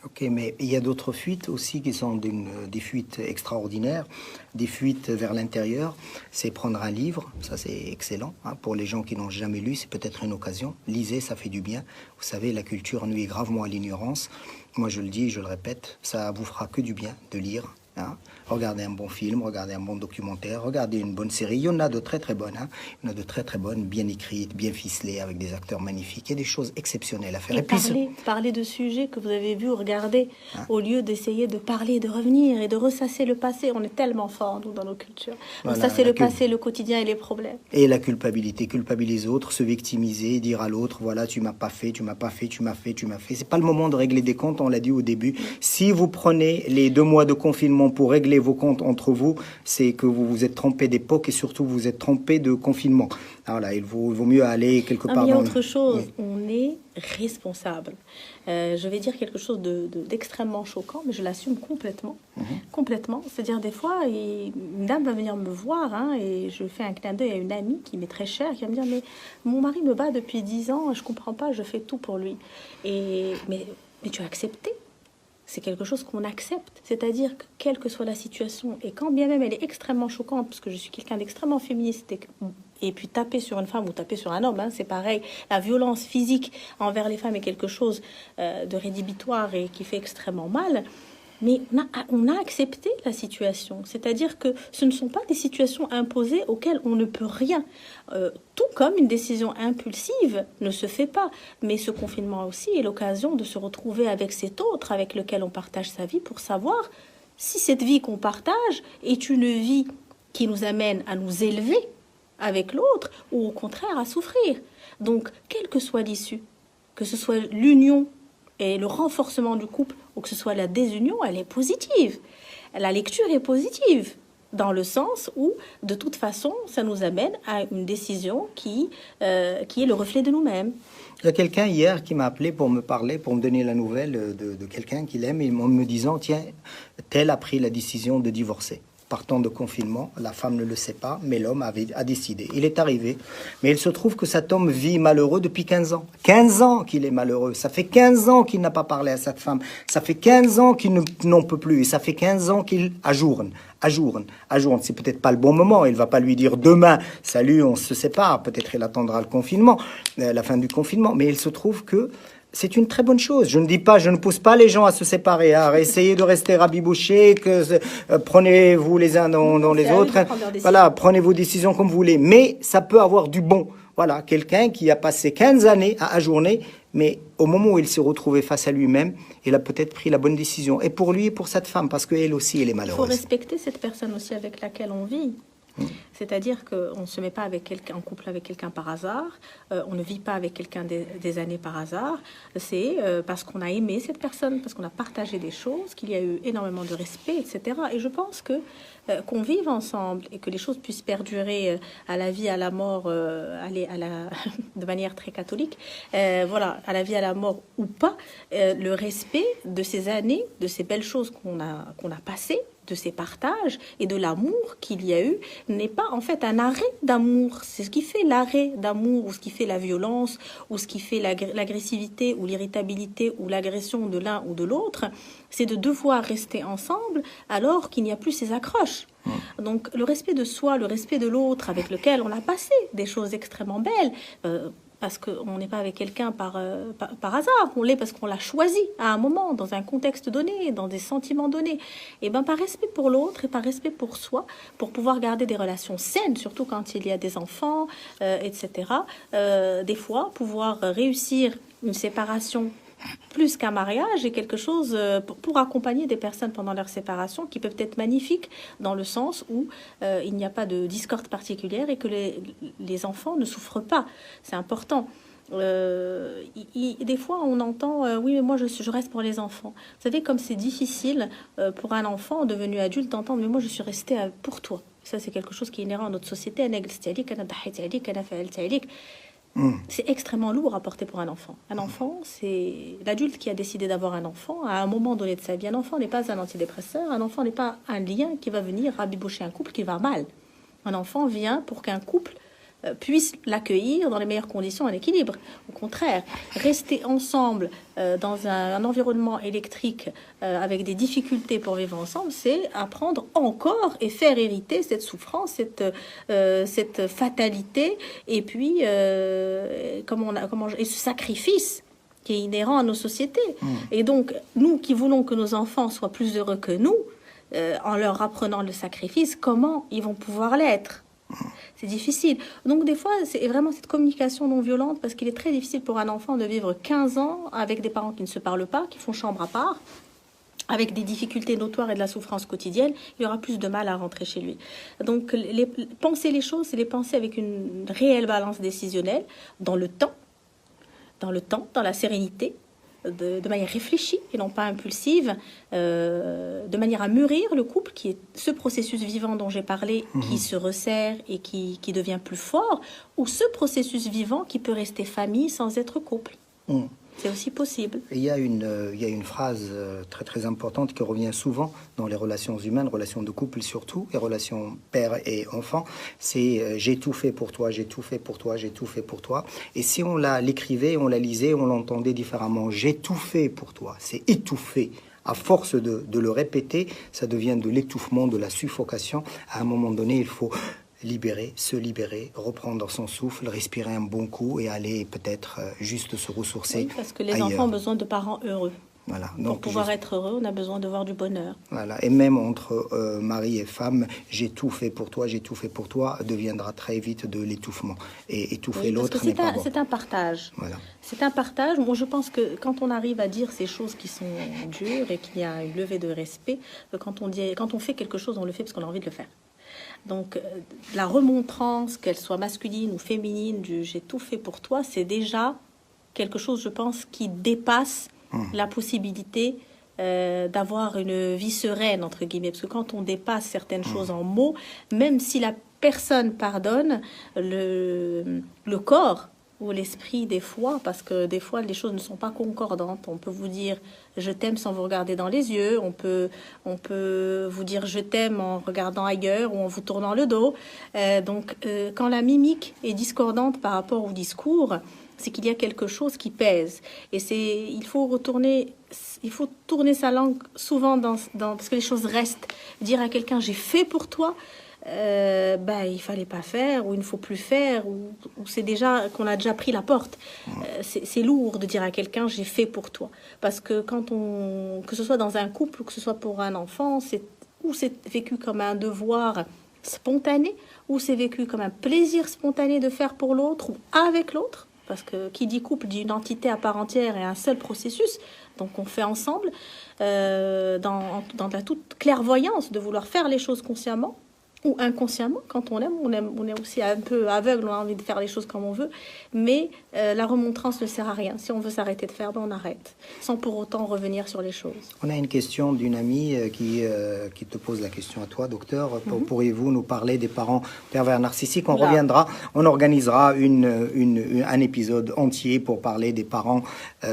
Ok, mais il y a d'autres fuites aussi qui sont des fuites extraordinaires, des fuites vers l'intérieur. C'est prendre un livre, ça c'est excellent. Pour les gens qui n'ont jamais lu, c'est peut-être une occasion. Lisez, ça fait du bien. Vous savez, la culture nuit gravement à l'ignorance. Moi je le dis, je le répète, ça vous fera que du bien de lire. Regardez un bon film, regardez un bon documentaire, regardez une bonne série. Il y en a de très très bonnes. Il y en a de très très bonnes, bien écrites, bien ficelées, avec des acteurs magnifiques. Il y a des choses exceptionnelles à faire. Et puis, parler de sujets que vous avez vus ou regardés, au lieu d'essayer de parler, de revenir et de ressasser le passé. On est tellement forts, nous, dans nos cultures. Ressasser le passé, le quotidien et les problèmes. Et la culpabilité, culpabiliser les autres, se victimiser, dire à l'autre, voilà, tu m'as pas fait, tu m'as pas fait, tu m'as fait, tu m'as fait. C'est pas le moment de régler des comptes, on l'a dit au début. Si vous prenez les 2 mois de confinement pour régler vos comptes entre vous, c'est que vous vous êtes trompé d'époque et surtout vous vous êtes trompé de confinement. Alors là, il vaut mieux aller quelque part. Il y a autre chose, on est responsable. Je vais dire quelque chose d'extrêmement choquant, mais je l'assume complètement. Complètement. C'est-à-dire des fois, une dame va venir me voir et je fais un clin d'œil à une amie qui m'est très chère, qui va me dire, mais mon mari me bat depuis 10 ans, je comprends pas, je fais tout pour lui. Mais tu as accepté. C'est quelque chose qu'on accepte, c'est-à-dire que quelle que soit la situation, et quand bien même elle est extrêmement choquante, parce que je suis quelqu'un d'extrêmement féministe, et puis taper sur une femme ou taper sur un homme, c'est pareil, la violence physique envers les femmes est quelque chose de rédhibitoire et qui fait extrêmement mal, mais on a accepté la situation, c'est-à-dire que ce ne sont pas des situations imposées auxquelles on ne peut rien, tout comme une décision impulsive ne se fait pas, mais ce confinement aussi est l'occasion de se retrouver avec cet autre avec lequel on partage sa vie pour savoir si cette vie qu'on partage est une vie qui nous amène à nous élever avec l'autre ou au contraire à souffrir. Donc, quelle que soit l'issue, que ce soit l'union et le renforcement du couple ou que ce soit la désunion, elle est positive. La lecture est positive dans le sens où, de toute façon, ça nous amène à une décision qui est le reflet de nous-mêmes. Il y a quelqu'un hier qui m'a appelé pour me parler, pour me donner la nouvelle de quelqu'un qu'il aime, en me disant, tiens, tel a pris la décision de divorcer. Partant de confinement, la femme ne le sait pas, mais l'homme a décidé. Il est arrivé, mais il se trouve que cet homme vit malheureux depuis 15 ans. 15 ans qu'il est malheureux. Ça fait 15 ans qu'il n'a pas parlé à cette femme. Ça fait 15 ans qu'il n'en peut plus. Et ça fait 15 ans qu'il ajourne. C'est peut-être pas le bon moment. Il va pas lui dire demain, salut, on se sépare. Peut-être il attendra le confinement, la fin du confinement. Mais il se trouve que c'est une très bonne chose. Je ne pousse pas les gens à se séparer, à essayer de rester rabibouchés, prenez-vous les uns dans les autres. Voilà, prenez vos décisions comme vous voulez. Mais ça peut avoir du bon. Voilà, quelqu'un qui a passé 15 années à ajourner, mais au moment où il s'est retrouvé face à lui-même, il a peut-être pris la bonne décision. Et pour lui et pour cette femme, parce qu'elle aussi, elle est malheureuse. Il faut respecter cette personne aussi avec laquelle on vit. C'est-à-dire qu'on ne se met pas en couple avec quelqu'un par hasard, on ne vit pas avec quelqu'un des années par hasard, c'est parce qu'on a aimé cette personne, parce qu'on a partagé des choses, qu'il y a eu énormément de respect, etc. Et je pense que qu'on vive ensemble et que les choses puissent perdurer à la vie, à la mort, de manière très catholique, à la vie, à la mort ou pas, le respect de ces années, de ces belles choses qu'on a passées, de ces partages et de l'amour qu'il y a eu n'est pas en fait un arrêt d'amour. C'est ce qui fait l'arrêt d'amour ou ce qui fait la violence ou ce qui fait l'agressivité ou l'irritabilité ou l'agression de l'un ou de l'autre. C'est de devoir rester ensemble alors qu'il n'y a plus ces accroches. Donc le respect de soi, le respect de l'autre avec lequel on a passé des choses extrêmement belles, parce qu'on n'est pas avec quelqu'un par hasard, on l'est parce qu'on l'a choisi à un moment, dans un contexte donné, dans des sentiments donnés. Et bien par respect pour l'autre et par respect pour soi, pour pouvoir garder des relations saines, surtout quand il y a des enfants, etc. Des fois, pouvoir réussir une séparation plus qu'un mariage est quelque chose pour accompagner des personnes pendant leur séparation qui peuvent être magnifiques dans le sens où il n'y a pas de discorde particulière et que les enfants ne souffrent pas. C'est important. Des fois, on entend oui, mais moi je reste pour les enfants. Vous savez, comme c'est difficile pour un enfant devenu adulte d'entendre mais moi je suis resté pour toi. Ça, c'est quelque chose qui est inhérent à notre société. C'est extrêmement lourd à porter pour un enfant. Un enfant, c'est l'adulte qui a décidé d'avoir un enfant à un moment donné de sa vie. Un enfant n'est pas un antidépresseur, un enfant n'est pas un lien qui va venir rabibocher un couple qui va mal. Un enfant vient pour qu'un couple puisse l'accueillir dans les meilleures conditions, en équilibre. Au contraire, rester ensemble dans un environnement électrique avec des difficultés pour vivre ensemble, c'est apprendre encore et faire hériter cette souffrance, cette fatalité, et puis et ce sacrifice qui est inhérent à nos sociétés. Et donc, nous qui voulons que nos enfants soient plus heureux que nous, en leur apprenant le sacrifice, comment ils vont pouvoir l'être ? C'est difficile. Donc des fois, c'est vraiment cette communication non violente, parce qu'il est très difficile pour un enfant de vivre 15 ans avec des parents qui ne se parlent pas, qui font chambre à part, avec des difficultés notoires et de la souffrance quotidienne. Il aura plus de mal à rentrer chez lui. Donc penser les choses, c'est les penser avec une réelle balance décisionnelle, dans le temps, dans la sérénité, de manière réfléchie et non pas impulsive, de manière à mûrir le couple, qui est ce processus vivant dont j'ai parlé, qui se resserre et qui devient plus fort, ou ce processus vivant qui peut rester famille sans être couple. C'est aussi possible. Il y a une phrase très très importante qui revient souvent dans les relations humaines, relations de couple surtout, et relations père et enfant. C'est j'ai tout fait pour toi, j'ai tout fait pour toi, j'ai tout fait pour toi. Et si on l'écrivait, on la lisait, on l'entendait différemment. J'ai tout fait pour toi, c'est étouffé. À force de le répéter, ça devient de l'étouffement, de la suffocation. À un moment donné, il faut se libérer, reprendre son souffle, respirer un bon coup et aller peut-être juste se ressourcer. Oui, parce que les enfants ont besoin de parents heureux. Voilà. Donc, pour pouvoir être heureux, on a besoin de voir du bonheur. Voilà. Et même entre mari et femme, j'ai tout fait pour toi, deviendra très vite de l'étouffement. Et étouffer l'autre n'est pas bon. C'est un partage. Voilà. C'est un partage. Moi, je pense que quand on arrive à dire ces choses qui sont dures et qu'il y a une levée de respect, quand on fait quelque chose, on le fait parce qu'on a envie de le faire. Donc, la remontrance, qu'elle soit masculine ou féminine, du « j'ai tout fait pour toi », c'est déjà quelque chose, je pense, qui dépasse la possibilité d'avoir une vie sereine, entre guillemets. Parce que quand on dépasse certaines choses en mots, même si la personne pardonne, le corps ou l'esprit des fois, parce que des fois les choses ne sont pas concordantes. On peut vous dire je t'aime sans vous regarder dans les yeux, on peut vous dire je t'aime en regardant ailleurs ou en vous tournant le dos. Donc quand la mimique est discordante par rapport au discours, c'est qu'il y a quelque chose qui pèse. Et il faut tourner sa langue souvent parce que les choses restent. Dire à quelqu'un j'ai fait pour toi, il fallait pas faire, ou il ne faut plus faire, ou c'est déjà qu'on a déjà pris la porte. C'est lourd de dire à quelqu'un j'ai fait pour toi, parce que que ce soit dans un couple ou que ce soit pour un enfant, c'est vécu comme un devoir spontané, ou c'est vécu comme un plaisir spontané de faire pour l'autre ou avec l'autre, parce que qui dit couple dit une entité à part entière et un seul processus. Donc on fait ensemble dans la toute clairvoyance de vouloir faire les choses consciemment. ou inconsciemment, quand on est aussi un peu aveugle, on a envie de faire les choses comme on veut, mais la remontrance ne sert à rien. Si on veut s'arrêter de faire, on arrête, sans pour autant revenir sur les choses. On a une question d'une amie qui te pose la question à toi, docteur. Pourriez-vous nous parler des parents pervers narcissiques? On reviendra, on organisera un épisode entier pour parler des parents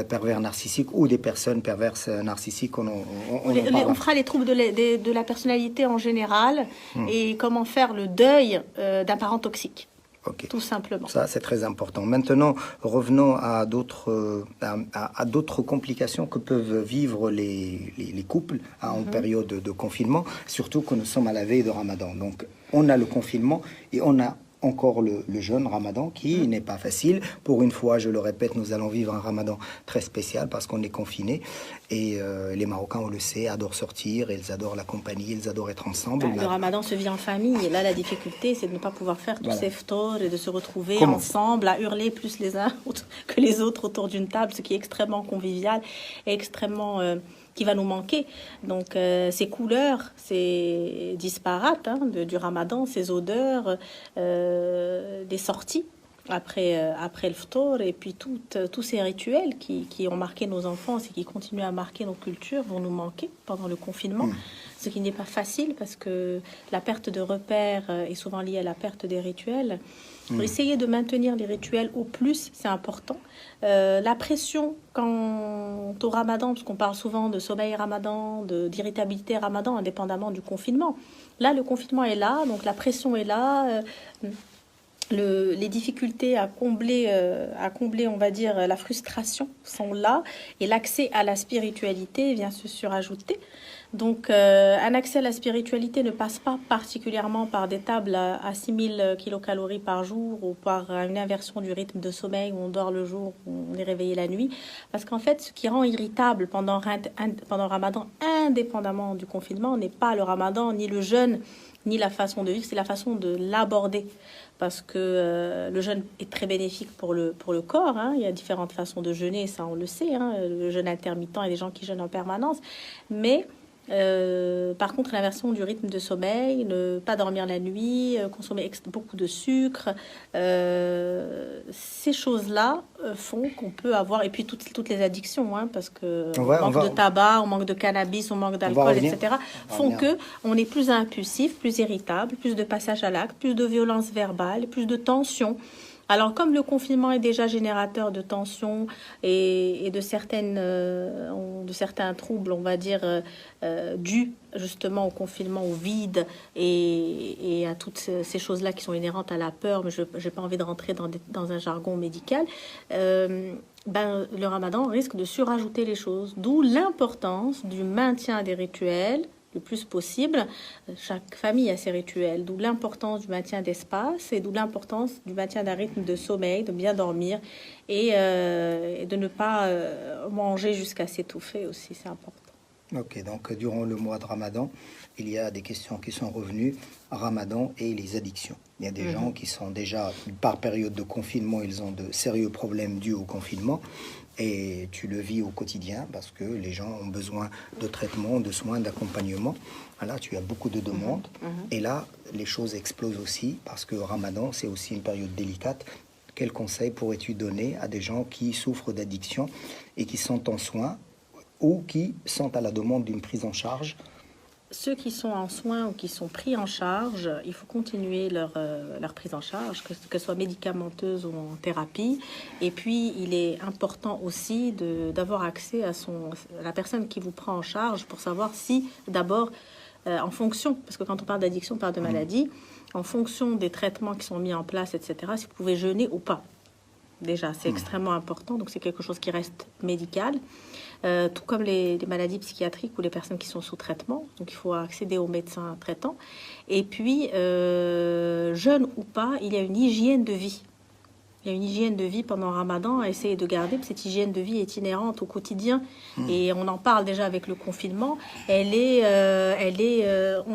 pervers narcissiques ou des personnes perverses narcissiques. On fera les troubles de la personnalité en général et comment faire le deuil d'un parent toxique. Okay. Tout simplement. Ça, c'est très important. Maintenant, revenons à d'autres complications que peuvent vivre les couples en période de confinement, surtout que nous sommes à la veille de Ramadan. Donc, on a le confinement et on a encore le jeûne Ramadan qui n'est pas facile. Pour une fois, je le répète, nous allons vivre un Ramadan très spécial parce qu'on est confiné. Et les Marocains, on le sait, adorent sortir, ils adorent la compagnie, ils adorent être ensemble. Le Ramadan se vit en famille. Et là, la difficulté, c'est de ne pas pouvoir faire tous ces iftars et de se retrouver ensemble à hurler plus les uns que les autres autour d'une table, ce qui est extrêmement convivial et extrêmement... qui va nous manquer. Donc, ces couleurs, ces disparates du Ramadan, ces odeurs, des sorties après le ftour, et puis tous ces rituels qui ont marqué nos enfants et qui continuent à marquer nos cultures vont nous manquer pendant le confinement. Ce qui n'est pas facile parce que la perte de repères est souvent liée à la perte des rituels. Pour essayer de maintenir les rituels au plus, c'est important. La pression quant au Ramadan, parce qu'on parle souvent de sommeil Ramadan, d'irritabilité Ramadan, indépendamment du confinement. Là, le confinement est là, donc la pression est là. Les difficultés à combler, on va dire, la frustration sont là, et l'accès à la spiritualité vient se surajouter. Donc, un accès à la spiritualité ne passe pas particulièrement par des tables à 6000 kilocalories par jour ou par une inversion du rythme de sommeil où on dort le jour, où on est réveillé la nuit. Parce qu'en fait, ce qui rend irritable pendant le Ramadan, indépendamment du confinement, n'est pas le Ramadan, ni le jeûne, ni la façon de vivre, c'est la façon de l'aborder. Parce que le jeûne est très bénéfique pour le corps. Il y a différentes façons de jeûner, ça on le sait. Le jeûne intermittent et des gens qui jeûnent en permanence. Mais par contre, l'inversion du rythme de sommeil, ne pas dormir la nuit, consommer beaucoup de sucre, ces choses-là font qu'on peut avoir, et puis toutes les addictions, parce que on manque de tabac, on manque de cannabis, on manque d'alcool, etc., font que on est plus impulsif, plus irritable, plus de passage à l'acte, plus de violence verbale, plus de tension. Alors, comme le confinement est déjà générateur de tensions et de certains troubles, on va dire, dus justement au confinement, au vide et à toutes ces choses-là qui sont inhérentes à la peur, mais je n'ai pas envie de rentrer dans un jargon médical, le Ramadan risque de surajouter les choses, d'où l'importance du maintien des rituels, le plus possible. Chaque famille a ses rituels, d'où l'importance du maintien d'espace et d'où l'importance du maintien d'un rythme de sommeil, de bien dormir et de ne pas manger jusqu'à s'étouffer aussi, c'est important. Ok, donc durant le mois de Ramadan, il y a des questions qui sont revenues, Ramadan et les addictions. Il y a des gens qui sont déjà, par période de confinement, ils ont de sérieux problèmes dus au confinement. Et tu le vis au quotidien parce que les gens ont besoin de traitement, de soins, d'accompagnement. Là, tu as beaucoup de demandes. Et là, les choses explosent aussi parce que Ramadan, c'est aussi une période délicate. Quels conseils pourrais-tu donner à des gens qui souffrent d'addiction et qui sont en soins ou qui sont à la demande d'une prise en charge? Ceux qui sont en soins ou qui sont pris en charge, il faut continuer leur prise en charge, que ce soit médicamenteuse ou en thérapie. Et puis, il est important aussi d'avoir accès à la personne qui vous prend en charge pour savoir si, d'abord, en fonction, parce que quand on parle d'addiction, on parle de maladie, en fonction des traitements qui sont mis en place, etc., si vous pouvez jeûner ou pas. Déjà, c'est extrêmement important, donc c'est quelque chose qui reste médical. Tout comme les maladies psychiatriques ou les personnes qui sont sous traitement. Donc, il faut accéder aux médecins traitants. Et puis, jeune ou pas, il y a une hygiène de vie. Il y a une hygiène de vie pendant Ramadan à essayer de garder. Cette hygiène de vie est inhérente au quotidien. Et on en parle déjà avec le confinement. On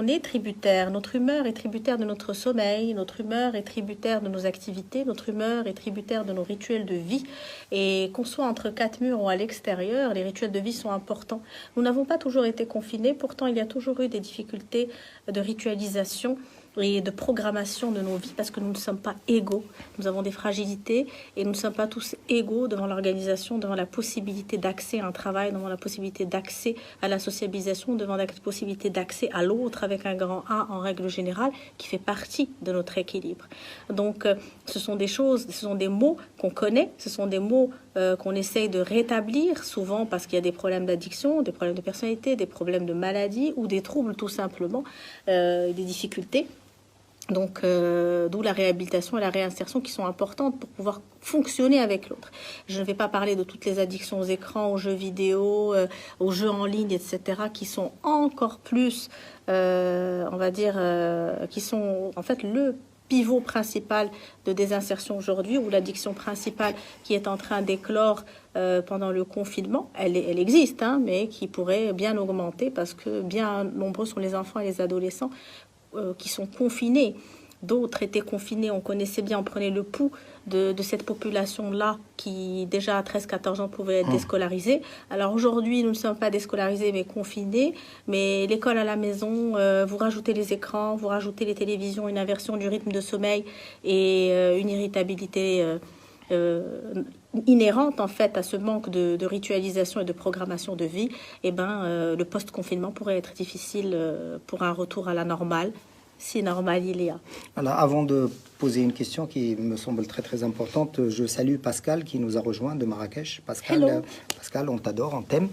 est tributaire. Notre humeur est tributaire de notre sommeil. Notre humeur est tributaire de nos activités. Notre humeur est tributaire de nos rituels de vie. Et qu'on soit entre quatre murs ou à l'extérieur, les rituels de vie sont importants. Nous n'avons pas toujours été confinés. Pourtant, il y a toujours eu des difficultés de ritualisation et de programmation de nos vies, parce que nous ne sommes pas égaux. Nous avons des fragilités et nous ne sommes pas tous égaux devant l'organisation, devant la possibilité d'accès à un travail, devant la possibilité d'accès à la sociabilisation, devant la possibilité d'accès à l'autre avec un grand A en règle générale, qui fait partie de notre équilibre. Donc, ce sont des choses, ce sont des mots qu'on connaît, ce sont des mots qu'on essaye de rétablir, souvent parce qu'il y a des problèmes d'addiction, des problèmes de personnalité, des problèmes de maladie ou des troubles tout simplement, des difficultés. Donc, d'où la réhabilitation et la réinsertion qui sont importantes pour pouvoir fonctionner avec l'autre. Je ne vais pas parler de toutes les addictions aux écrans, aux jeux vidéo, aux jeux en ligne, etc., qui sont encore plus, on va dire, qui sont en fait le pivot principal de désinsertion aujourd'hui, ou l'addiction principale qui est en train d'éclore pendant le confinement. Elle existe, hein, mais qui pourrait bien augmenter parce que bien nombreux sont les enfants et les adolescents qui sont confinés. D'autres étaient confinés, on connaissait bien, on prenait le pouls de cette population-là qui déjà à 13-14 ans pouvait être déscolarisée. Alors aujourd'hui, nous ne sommes pas déscolarisés mais confinés, mais l'école à la maison, vous rajoutez les écrans, vous rajoutez les télévisions, une inversion du rythme de sommeil et une irritabilité inhérente en fait à ce manque de ritualisation et de programmation de vie. Et le post-confinement pourrait être difficile pour un retour à la normale, si normal il y a. Alors, avant de poser une question qui me semble très très importante, je salue Pascal qui nous a rejoint de Marrakech. Pascal, on t'adore, on t'aime.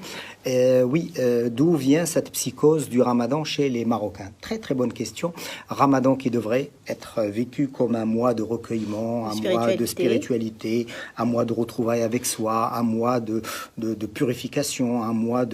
D'où vient cette psychose du Ramadan chez les Marocains? Très très bonne question. Ramadan qui devrait être vécu comme un mois de recueillement, un mois de spiritualité, un mois de retrouvailles avec soi, un mois de purification, un mois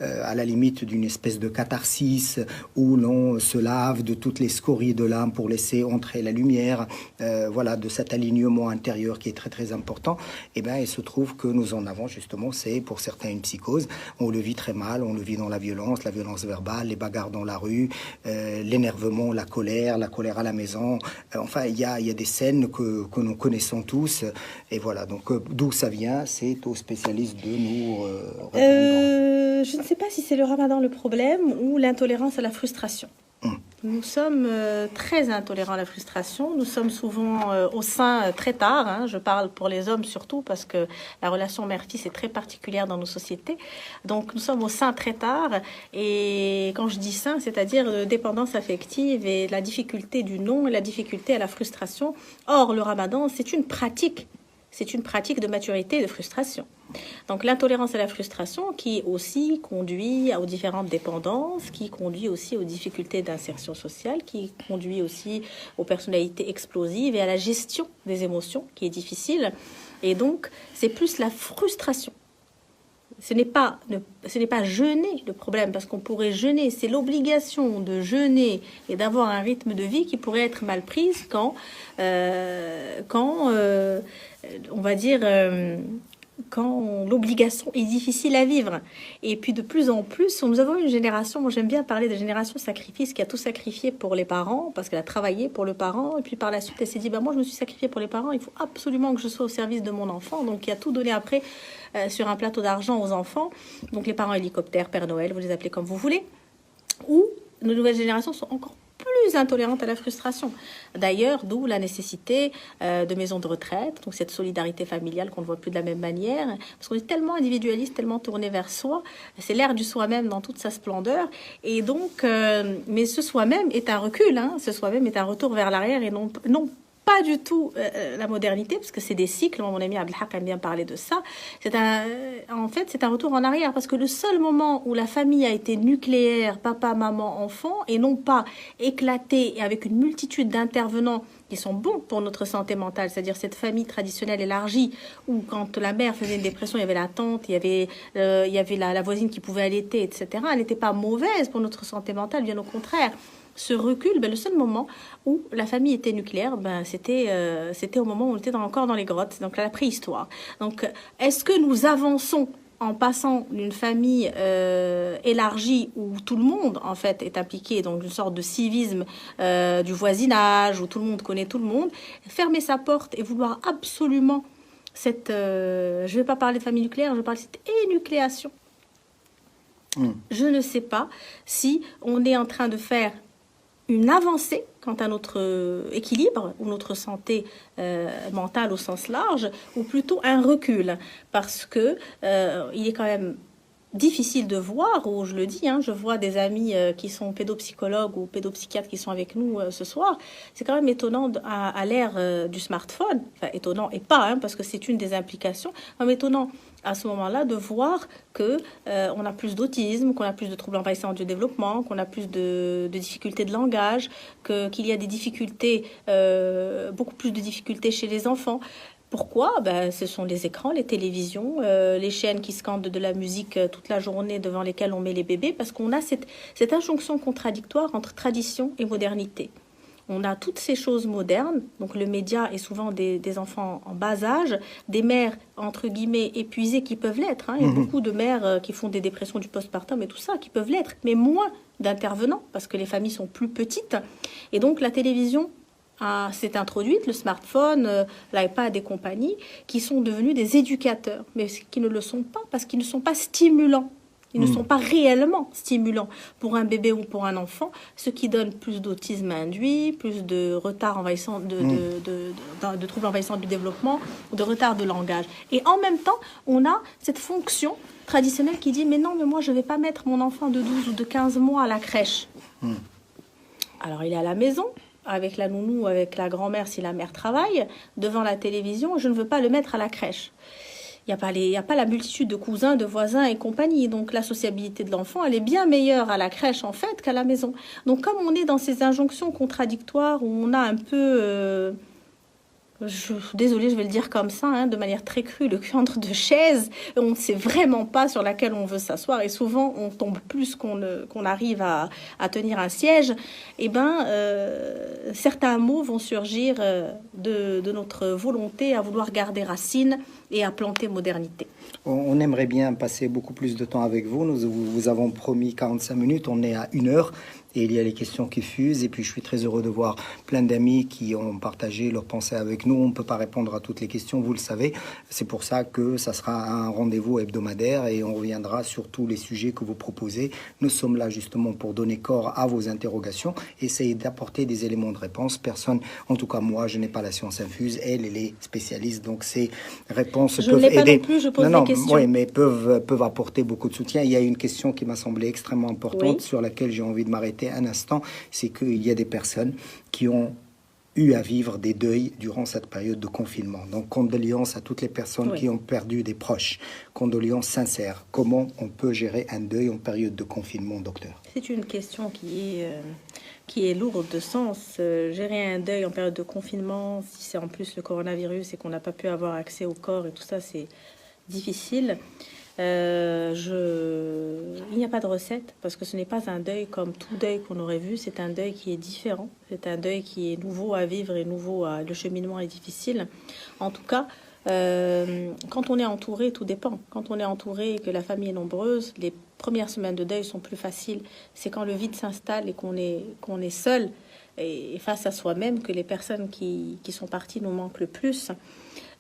à la limite d'une espèce de catharsis où l'on se lave de toutes les scories de l'âme pour laisser entrer la lumière, de cet alignement intérieur qui est très très important. Il se trouve que nous en avons justement, c'est pour certains une psychose. On le vit très mal, on le vit dans la violence verbale, les bagarres dans la rue, l'énervement, la colère à la maison. Il y a des scènes que nous connaissons tous. Et voilà, donc d'où ça vient, c'est aux spécialistes de nous répondre. Je ne sais pas si c'est le Ramadan le problème ou l'intolérance à la frustration. Nous sommes très intolérants à la frustration. Nous sommes souvent au sein très tard. Hein. Je parle pour les hommes surtout parce que la relation mère-fils est très particulière dans nos sociétés. Donc nous sommes au sein très tard. Et quand je dis sein, c'est-à-dire dépendance affective et la difficulté du non et la difficulté à la frustration. Or, le Ramadan, c'est une pratique. C'est une pratique de maturité et de frustration. Donc l'intolérance à la frustration qui aussi conduit aux différentes dépendances, qui conduit aussi aux difficultés d'insertion sociale, qui conduit aussi aux personnalités explosives et à la gestion des émotions qui est difficile. Et donc c'est plus la frustration. Ce n'est pas jeûner le problème, parce qu'on pourrait jeûner. C'est l'obligation de jeûner et d'avoir un rythme de vie qui pourrait être mal prise quand l'obligation est difficile à vivre. Et puis de plus en plus, nous avons une génération, moi j'aime bien parler de génération sacrifice, qui a tout sacrifié pour les parents, parce qu'elle a travaillé pour le parent, et puis par la suite elle s'est dit, moi je me suis sacrifiée pour les parents, il faut absolument que je sois au service de mon enfant, donc il a tout donné après sur un plateau d'argent aux enfants. Donc les parents hélicoptères, Père Noël, vous les appelez comme vous voulez, ou nos nouvelles générations sont encore plus intolérantes à la frustration. D'ailleurs, d'où la nécessité de maisons de retraite, donc cette solidarité familiale qu'on ne voit plus de la même manière, parce qu'on est tellement individualiste, tellement tourné vers soi, c'est l'ère du soi-même dans toute sa splendeur, et donc, mais ce soi-même est un recul, hein, ce soi-même est un retour vers l'arrière, et non pas du tout la modernité, parce que c'est des cycles. Mon ami Abdelhak aime bien parler de ça. C'est un retour en arrière, parce que le seul moment où la famille a été nucléaire, papa, maman, enfant, et non pas éclatée et avec une multitude d'intervenants qui sont bons pour notre santé mentale, c'est-à-dire cette famille traditionnelle élargie, où quand la mère faisait une dépression, il y avait la tante, il y avait la voisine qui pouvait allaiter, etc. Elle n'était pas mauvaise pour notre santé mentale, bien au contraire. Ce recul, le seul moment où la famille était nucléaire, c'était au moment où on était encore dans les grottes, donc la préhistoire. Donc, est-ce que nous avançons en passant d'une famille élargie où tout le monde, en fait, est impliqué, donc une sorte de civisme du voisinage, où tout le monde connaît tout le monde, fermer sa porte et vouloir absolument cette... je ne vais pas parler de famille nucléaire, je vais parler de cette énucléation. Je ne sais pas si on est en train de faire une avancée quant à notre équilibre ou notre santé mentale au sens large, ou plutôt un recul, parce que il est quand même difficile de voir, ou je le dis, je vois des amis qui sont pédopsychologues ou pédopsychiatres qui sont avec nous ce soir. C'est quand même étonnant à l'ère du smartphone, enfin étonnant et pas, parce que c'est une des implications, mais étonnant à ce moment-là de voir que on a plus d'autisme, qu'on a plus de troubles envahissants du développement, qu'on a plus de difficultés de langage, qu'il y a des difficultés, beaucoup plus de difficultés chez les enfants. Pourquoi? Ce sont les écrans, les télévisions, les chaînes qui scandent de la musique toute la journée devant lesquelles on met les bébés, parce qu'on a cette injonction contradictoire entre tradition et modernité. On a toutes ces choses modernes, donc le média est souvent des enfants en bas âge, des mères, entre guillemets, épuisées qui peuvent l'être. Il y a beaucoup de mères qui font des dépressions du postpartum et tout ça, qui peuvent l'être, mais moins d'intervenants, parce que les familles sont plus petites. Et donc la télévision s'est introduite, le smartphone, l'iPad et compagnie, qui sont devenus des éducateurs, mais qui ne le sont pas, parce qu'ils ne sont pas stimulants. Ils ne sont pas réellement stimulants pour un bébé ou pour un enfant, ce qui donne plus d'autisme induit, plus de retard envahissant, de troubles envahissants du développement, de retard de langage. Et en même temps, on a cette fonction traditionnelle qui dit « mais non, mais moi je ne vais pas mettre mon enfant de 12 ou de 15 mois à la crèche ». Alors il est à la maison, avec la nounou, avec la grand-mère si la mère travaille, devant la télévision, je ne veux pas le mettre à la crèche. Il n'y a pas la multitude de cousins, de voisins et compagnie. Donc la sociabilité de l'enfant, elle est bien meilleure à la crèche en fait qu'à la maison. Donc comme on est dans ces injonctions contradictoires où on a un peu, désolée, je vais le dire comme ça, de manière très crue, le cul entre deux chaises, on ne sait vraiment pas sur laquelle on veut s'asseoir et souvent on tombe plus qu'on arrive à tenir un siège. Certains mots vont surgir de notre volonté à vouloir garder racine et à planter modernité. On aimerait bien passer beaucoup plus de temps avec vous. Nous vous avons promis 45 minutes, on est à 1 heure. Et il y a les questions qui fusent. Et puis, je suis très heureux de voir plein d'amis qui ont partagé leurs pensées avec nous. On ne peut pas répondre à toutes les questions, vous le savez. C'est pour ça que ça sera un rendez-vous hebdomadaire et on reviendra sur tous les sujets que vous proposez. Nous sommes là justement pour donner corps à vos interrogations, essayer d'apporter des éléments de réponse. Personne, en tout cas moi, je n'ai pas la science infuse. Elle est spécialiste. Donc, ces réponses peuvent aider. Je ne l'ai pas non plus, je pose des questions. Oui, mais peuvent apporter beaucoup de soutien. Il y a une question qui m'a semblé extrêmement importante sur laquelle j'ai envie de m'arrêter un instant, c'est qu'il y a des personnes qui ont eu à vivre des deuils durant cette période de confinement. Donc, condoléances à toutes les personnes qui ont perdu des proches. Condoléances sincères. Comment on peut gérer un deuil en période de confinement, docteur? C'est une question qui est lourde de sens. Gérer un deuil en période de confinement, si c'est en plus le coronavirus et qu'on n'a pas pu avoir accès au corps et tout ça, c'est difficile. Il n'y a pas de recette parce que ce n'est pas un deuil comme tout deuil qu'on aurait vu. C'est un deuil qui est différent. C'est un deuil qui est nouveau à vivre et le cheminement est difficile. En tout cas, quand on est entouré, tout dépend. Quand on est entouré et que la famille est nombreuse, les premières semaines de deuil sont plus faciles. C'est quand le vide s'installe et qu'on est seul et face à soi-même que les personnes qui sont parties nous manquent le plus.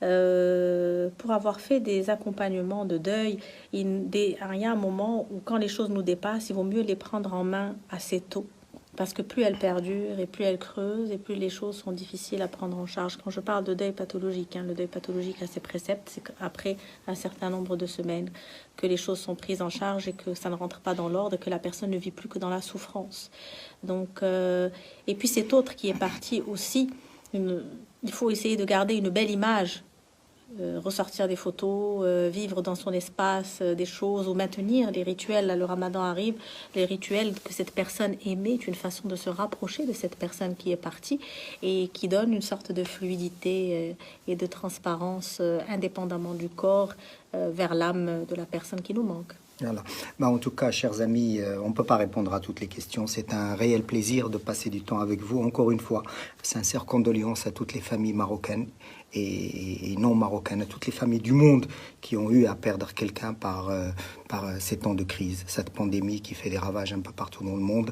Pour avoir fait des accompagnements de deuil, il y a un moment où quand les choses nous dépassent, il vaut mieux les prendre en main assez tôt. Parce que plus elles perdurent et plus elles creusent et plus les choses sont difficiles à prendre en charge. Quand je parle de deuil pathologique, le deuil pathologique a ses préceptes, c'est qu'après un certain nombre de semaines que les choses sont prises en charge et que ça ne rentre pas dans l'ordre et que la personne ne vit plus que dans la souffrance. Donc, et puis cet autre qui est parti aussi, il faut essayer de garder une belle image. Ressortir des photos, vivre dans son espace des choses ou maintenir les rituels. Là, le ramadan arrive, les rituels que cette personne aimait est une façon de se rapprocher de cette personne qui est partie et qui donne une sorte de fluidité et de transparence indépendamment du corps vers l'âme de la personne qui nous manque. Voilà. En tout cas, chers amis, on ne peut pas répondre à toutes les questions. C'est un réel plaisir de passer du temps avec vous. Encore une fois, sincères condoléances à toutes les familles marocaines et non marocaines, à toutes les familles du monde qui ont eu à perdre quelqu'un par ces temps de crise, cette pandémie qui fait des ravages un peu partout dans le monde.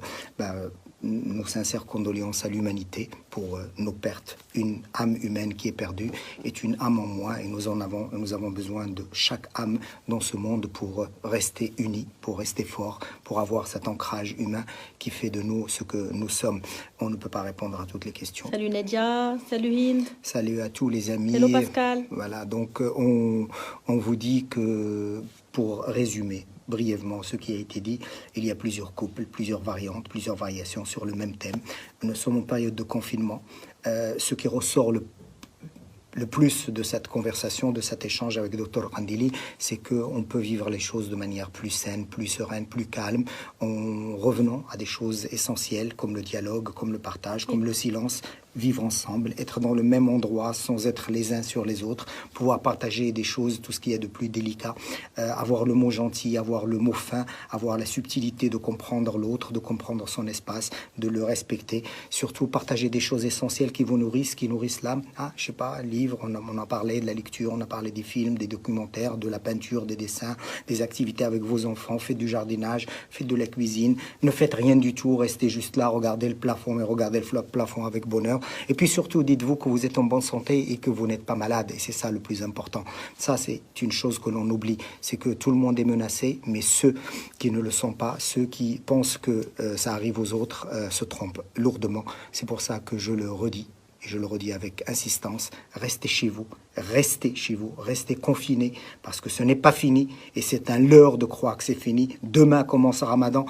nos sincères condoléances à l'humanité pour nos pertes. Une âme humaine qui est perdue est une âme en moins et nous avons besoin de chaque âme dans ce monde pour rester unis, pour rester forts, pour avoir cet ancrage humain qui fait de nous ce que nous sommes. On ne peut pas répondre à toutes les questions. Salut Nadia, salut Hind. Salut à tous les amis. Hello Pascal. Voilà, donc on vous dit que pour résumer brièvement ce qui a été dit, il y a plusieurs couples, plusieurs variantes, plusieurs variations sur le même thème. Nous sommes en période de confinement. Ce qui ressort le plus de cette conversation, de cet échange avec Dr Kandili, c'est qu'on peut vivre les choses de manière plus saine, plus sereine, plus calme, en revenant à des choses essentielles comme le dialogue, comme le partage, comme le silence, vivre ensemble, être dans le même endroit sans être les uns sur les autres, pouvoir partager des choses, tout ce qu'il y a de plus délicat, avoir le mot gentil, avoir le mot fin, avoir la subtilité de comprendre l'autre, de comprendre son espace, de le respecter, surtout partager des choses essentielles qui vous nourrissent, qui nourrissent l'âme. Ah, je sais pas, livres, on a parlé de la lecture, on a parlé des films, des documentaires, de la peinture, des dessins, des activités avec vos enfants, faites du jardinage, faites de la cuisine, ne faites rien du tout, restez juste là, regardez le plafond, mais regardez le plafond avec bonheur. Et puis surtout, dites-vous que vous êtes en bonne santé et que vous n'êtes pas malade. Et c'est ça le plus important. Ça, c'est une chose que l'on oublie. C'est que tout le monde est menacé, mais ceux qui ne le sont pas, ceux qui pensent que ça arrive aux autres, se trompent lourdement. C'est pour ça que je le redis. Et je le redis avec insistance, restez chez vous, restez confinés, parce que ce n'est pas fini, et c'est un leurre de croire que c'est fini. Demain commence Ramadan,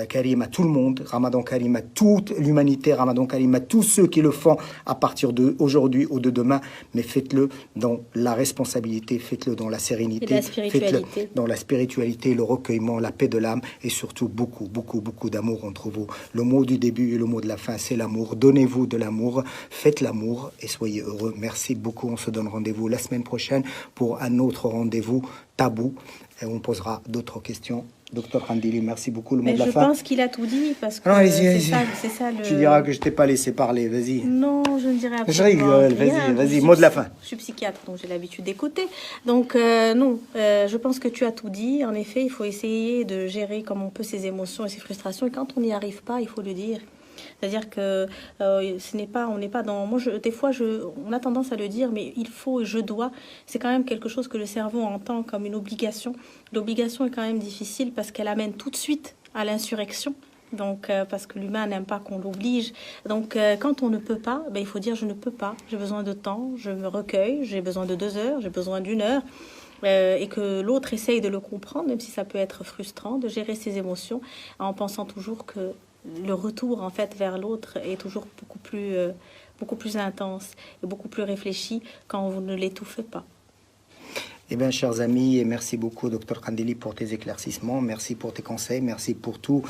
Karim à tout le monde, Ramadan Karim à toute l'humanité, Ramadan Karim à tous ceux qui le font à partir d'aujourd'hui ou de demain, mais faites-le dans la responsabilité, faites-le dans la sérénité, faites-le dans la spiritualité, le recueillement, la paix de l'âme et surtout beaucoup d'amour entre vous. Le mot du début et le mot de la fin, c'est l'amour. Donnez-vous de l'amour, faites l'amour et soyez heureux. Merci beaucoup, on se donne rendez-vous la semaine prochaine pour un autre rendez-vous tabou et on posera d'autres questions. Docteur Kandili, merci beaucoup. Le mot de la fin. Je pense qu'il a tout dit parce que c'est ça le... Tu diras que je t'ai pas laissé parler, vas-y. Non, je ne dirai absolument Je rigole, vas-y, mot de la fin. Je suis psychiatre, donc j'ai l'habitude d'écouter. Donc non, je pense que tu as tout dit. En effet, il faut essayer de gérer comme on peut ses émotions et ses frustrations. Et quand on n'y arrive pas, il faut le dire. C'est-à-dire que on n'est pas dans... Moi, des fois, on a tendance à le dire, mais il faut et je dois. C'est quand même quelque chose que le cerveau entend comme une obligation. L'obligation est quand même difficile parce qu'elle amène tout de suite à l'insurrection. Donc, parce que l'humain n'aime pas qu'on l'oblige. Donc, quand on ne peut pas, il faut dire je ne peux pas. J'ai besoin de temps, je me recueille, j'ai besoin de 2 heures, j'ai besoin d'1 heure. Et que l'autre essaye de le comprendre, même si ça peut être frustrant, de gérer ses émotions en pensant toujours que le retour en fait vers l'autre est toujours beaucoup plus intense et beaucoup plus réfléchi quand vous ne l'étouffez pas. Eh bien, chers amis, et merci beaucoup, Dr Kandili, pour tes éclaircissements. Merci pour tes conseils. Merci pour tout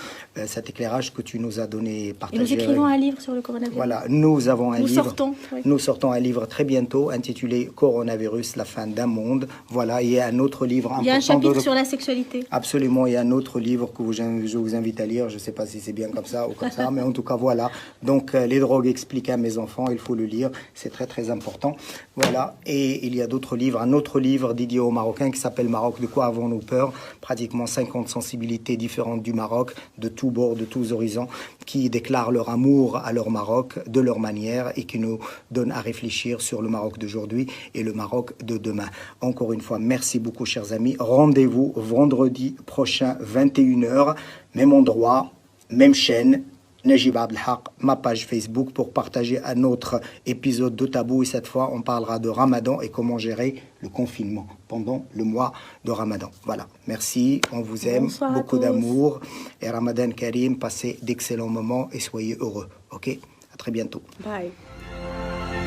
cet éclairage que tu nous as donné, partagé. Et nous écrivons un livre sur le coronavirus. Voilà, nous avons un livre. Oui. Nous sortons un livre très bientôt intitulé Coronavirus, la fin d'un monde. Voilà, il y a un autre livre important. Il y a un chapitre sur la sexualité. Absolument, il y a un autre livre que je vous invite à lire. Je ne sais pas si c'est bien comme ça ou comme ça, mais en tout cas, voilà. Donc, les drogues expliquées à mes enfants, il faut le lire. C'est très, très important. Voilà, et il y a d'autres livres. Un autre livre dédié aux Marocains qui s'appelle Maroc, de quoi avons-nous peur? Pratiquement 50 sensibilités différentes du Maroc, de tous bords, de tous horizons, qui déclarent leur amour à leur Maroc, de leur manière, et qui nous donnent à réfléchir sur le Maroc d'aujourd'hui et le Maroc de demain. Encore une fois, merci beaucoup, chers amis. Rendez-vous vendredi prochain, 21h, même endroit, même chaîne, Najib Abdelhaq, ma page Facebook, pour partager un autre épisode de Tabou. Et cette fois, on parlera de Ramadan et comment gérer le confinement pendant le mois de Ramadan. Voilà, merci, on vous aime, bonsoir beaucoup d'amour. Et Ramadan Karim, passez d'excellents moments et soyez heureux. Ok, à très bientôt. Bye.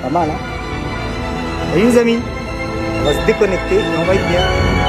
Pas mal, hein? Salut les amis, on va se déconnecter et on va être bien.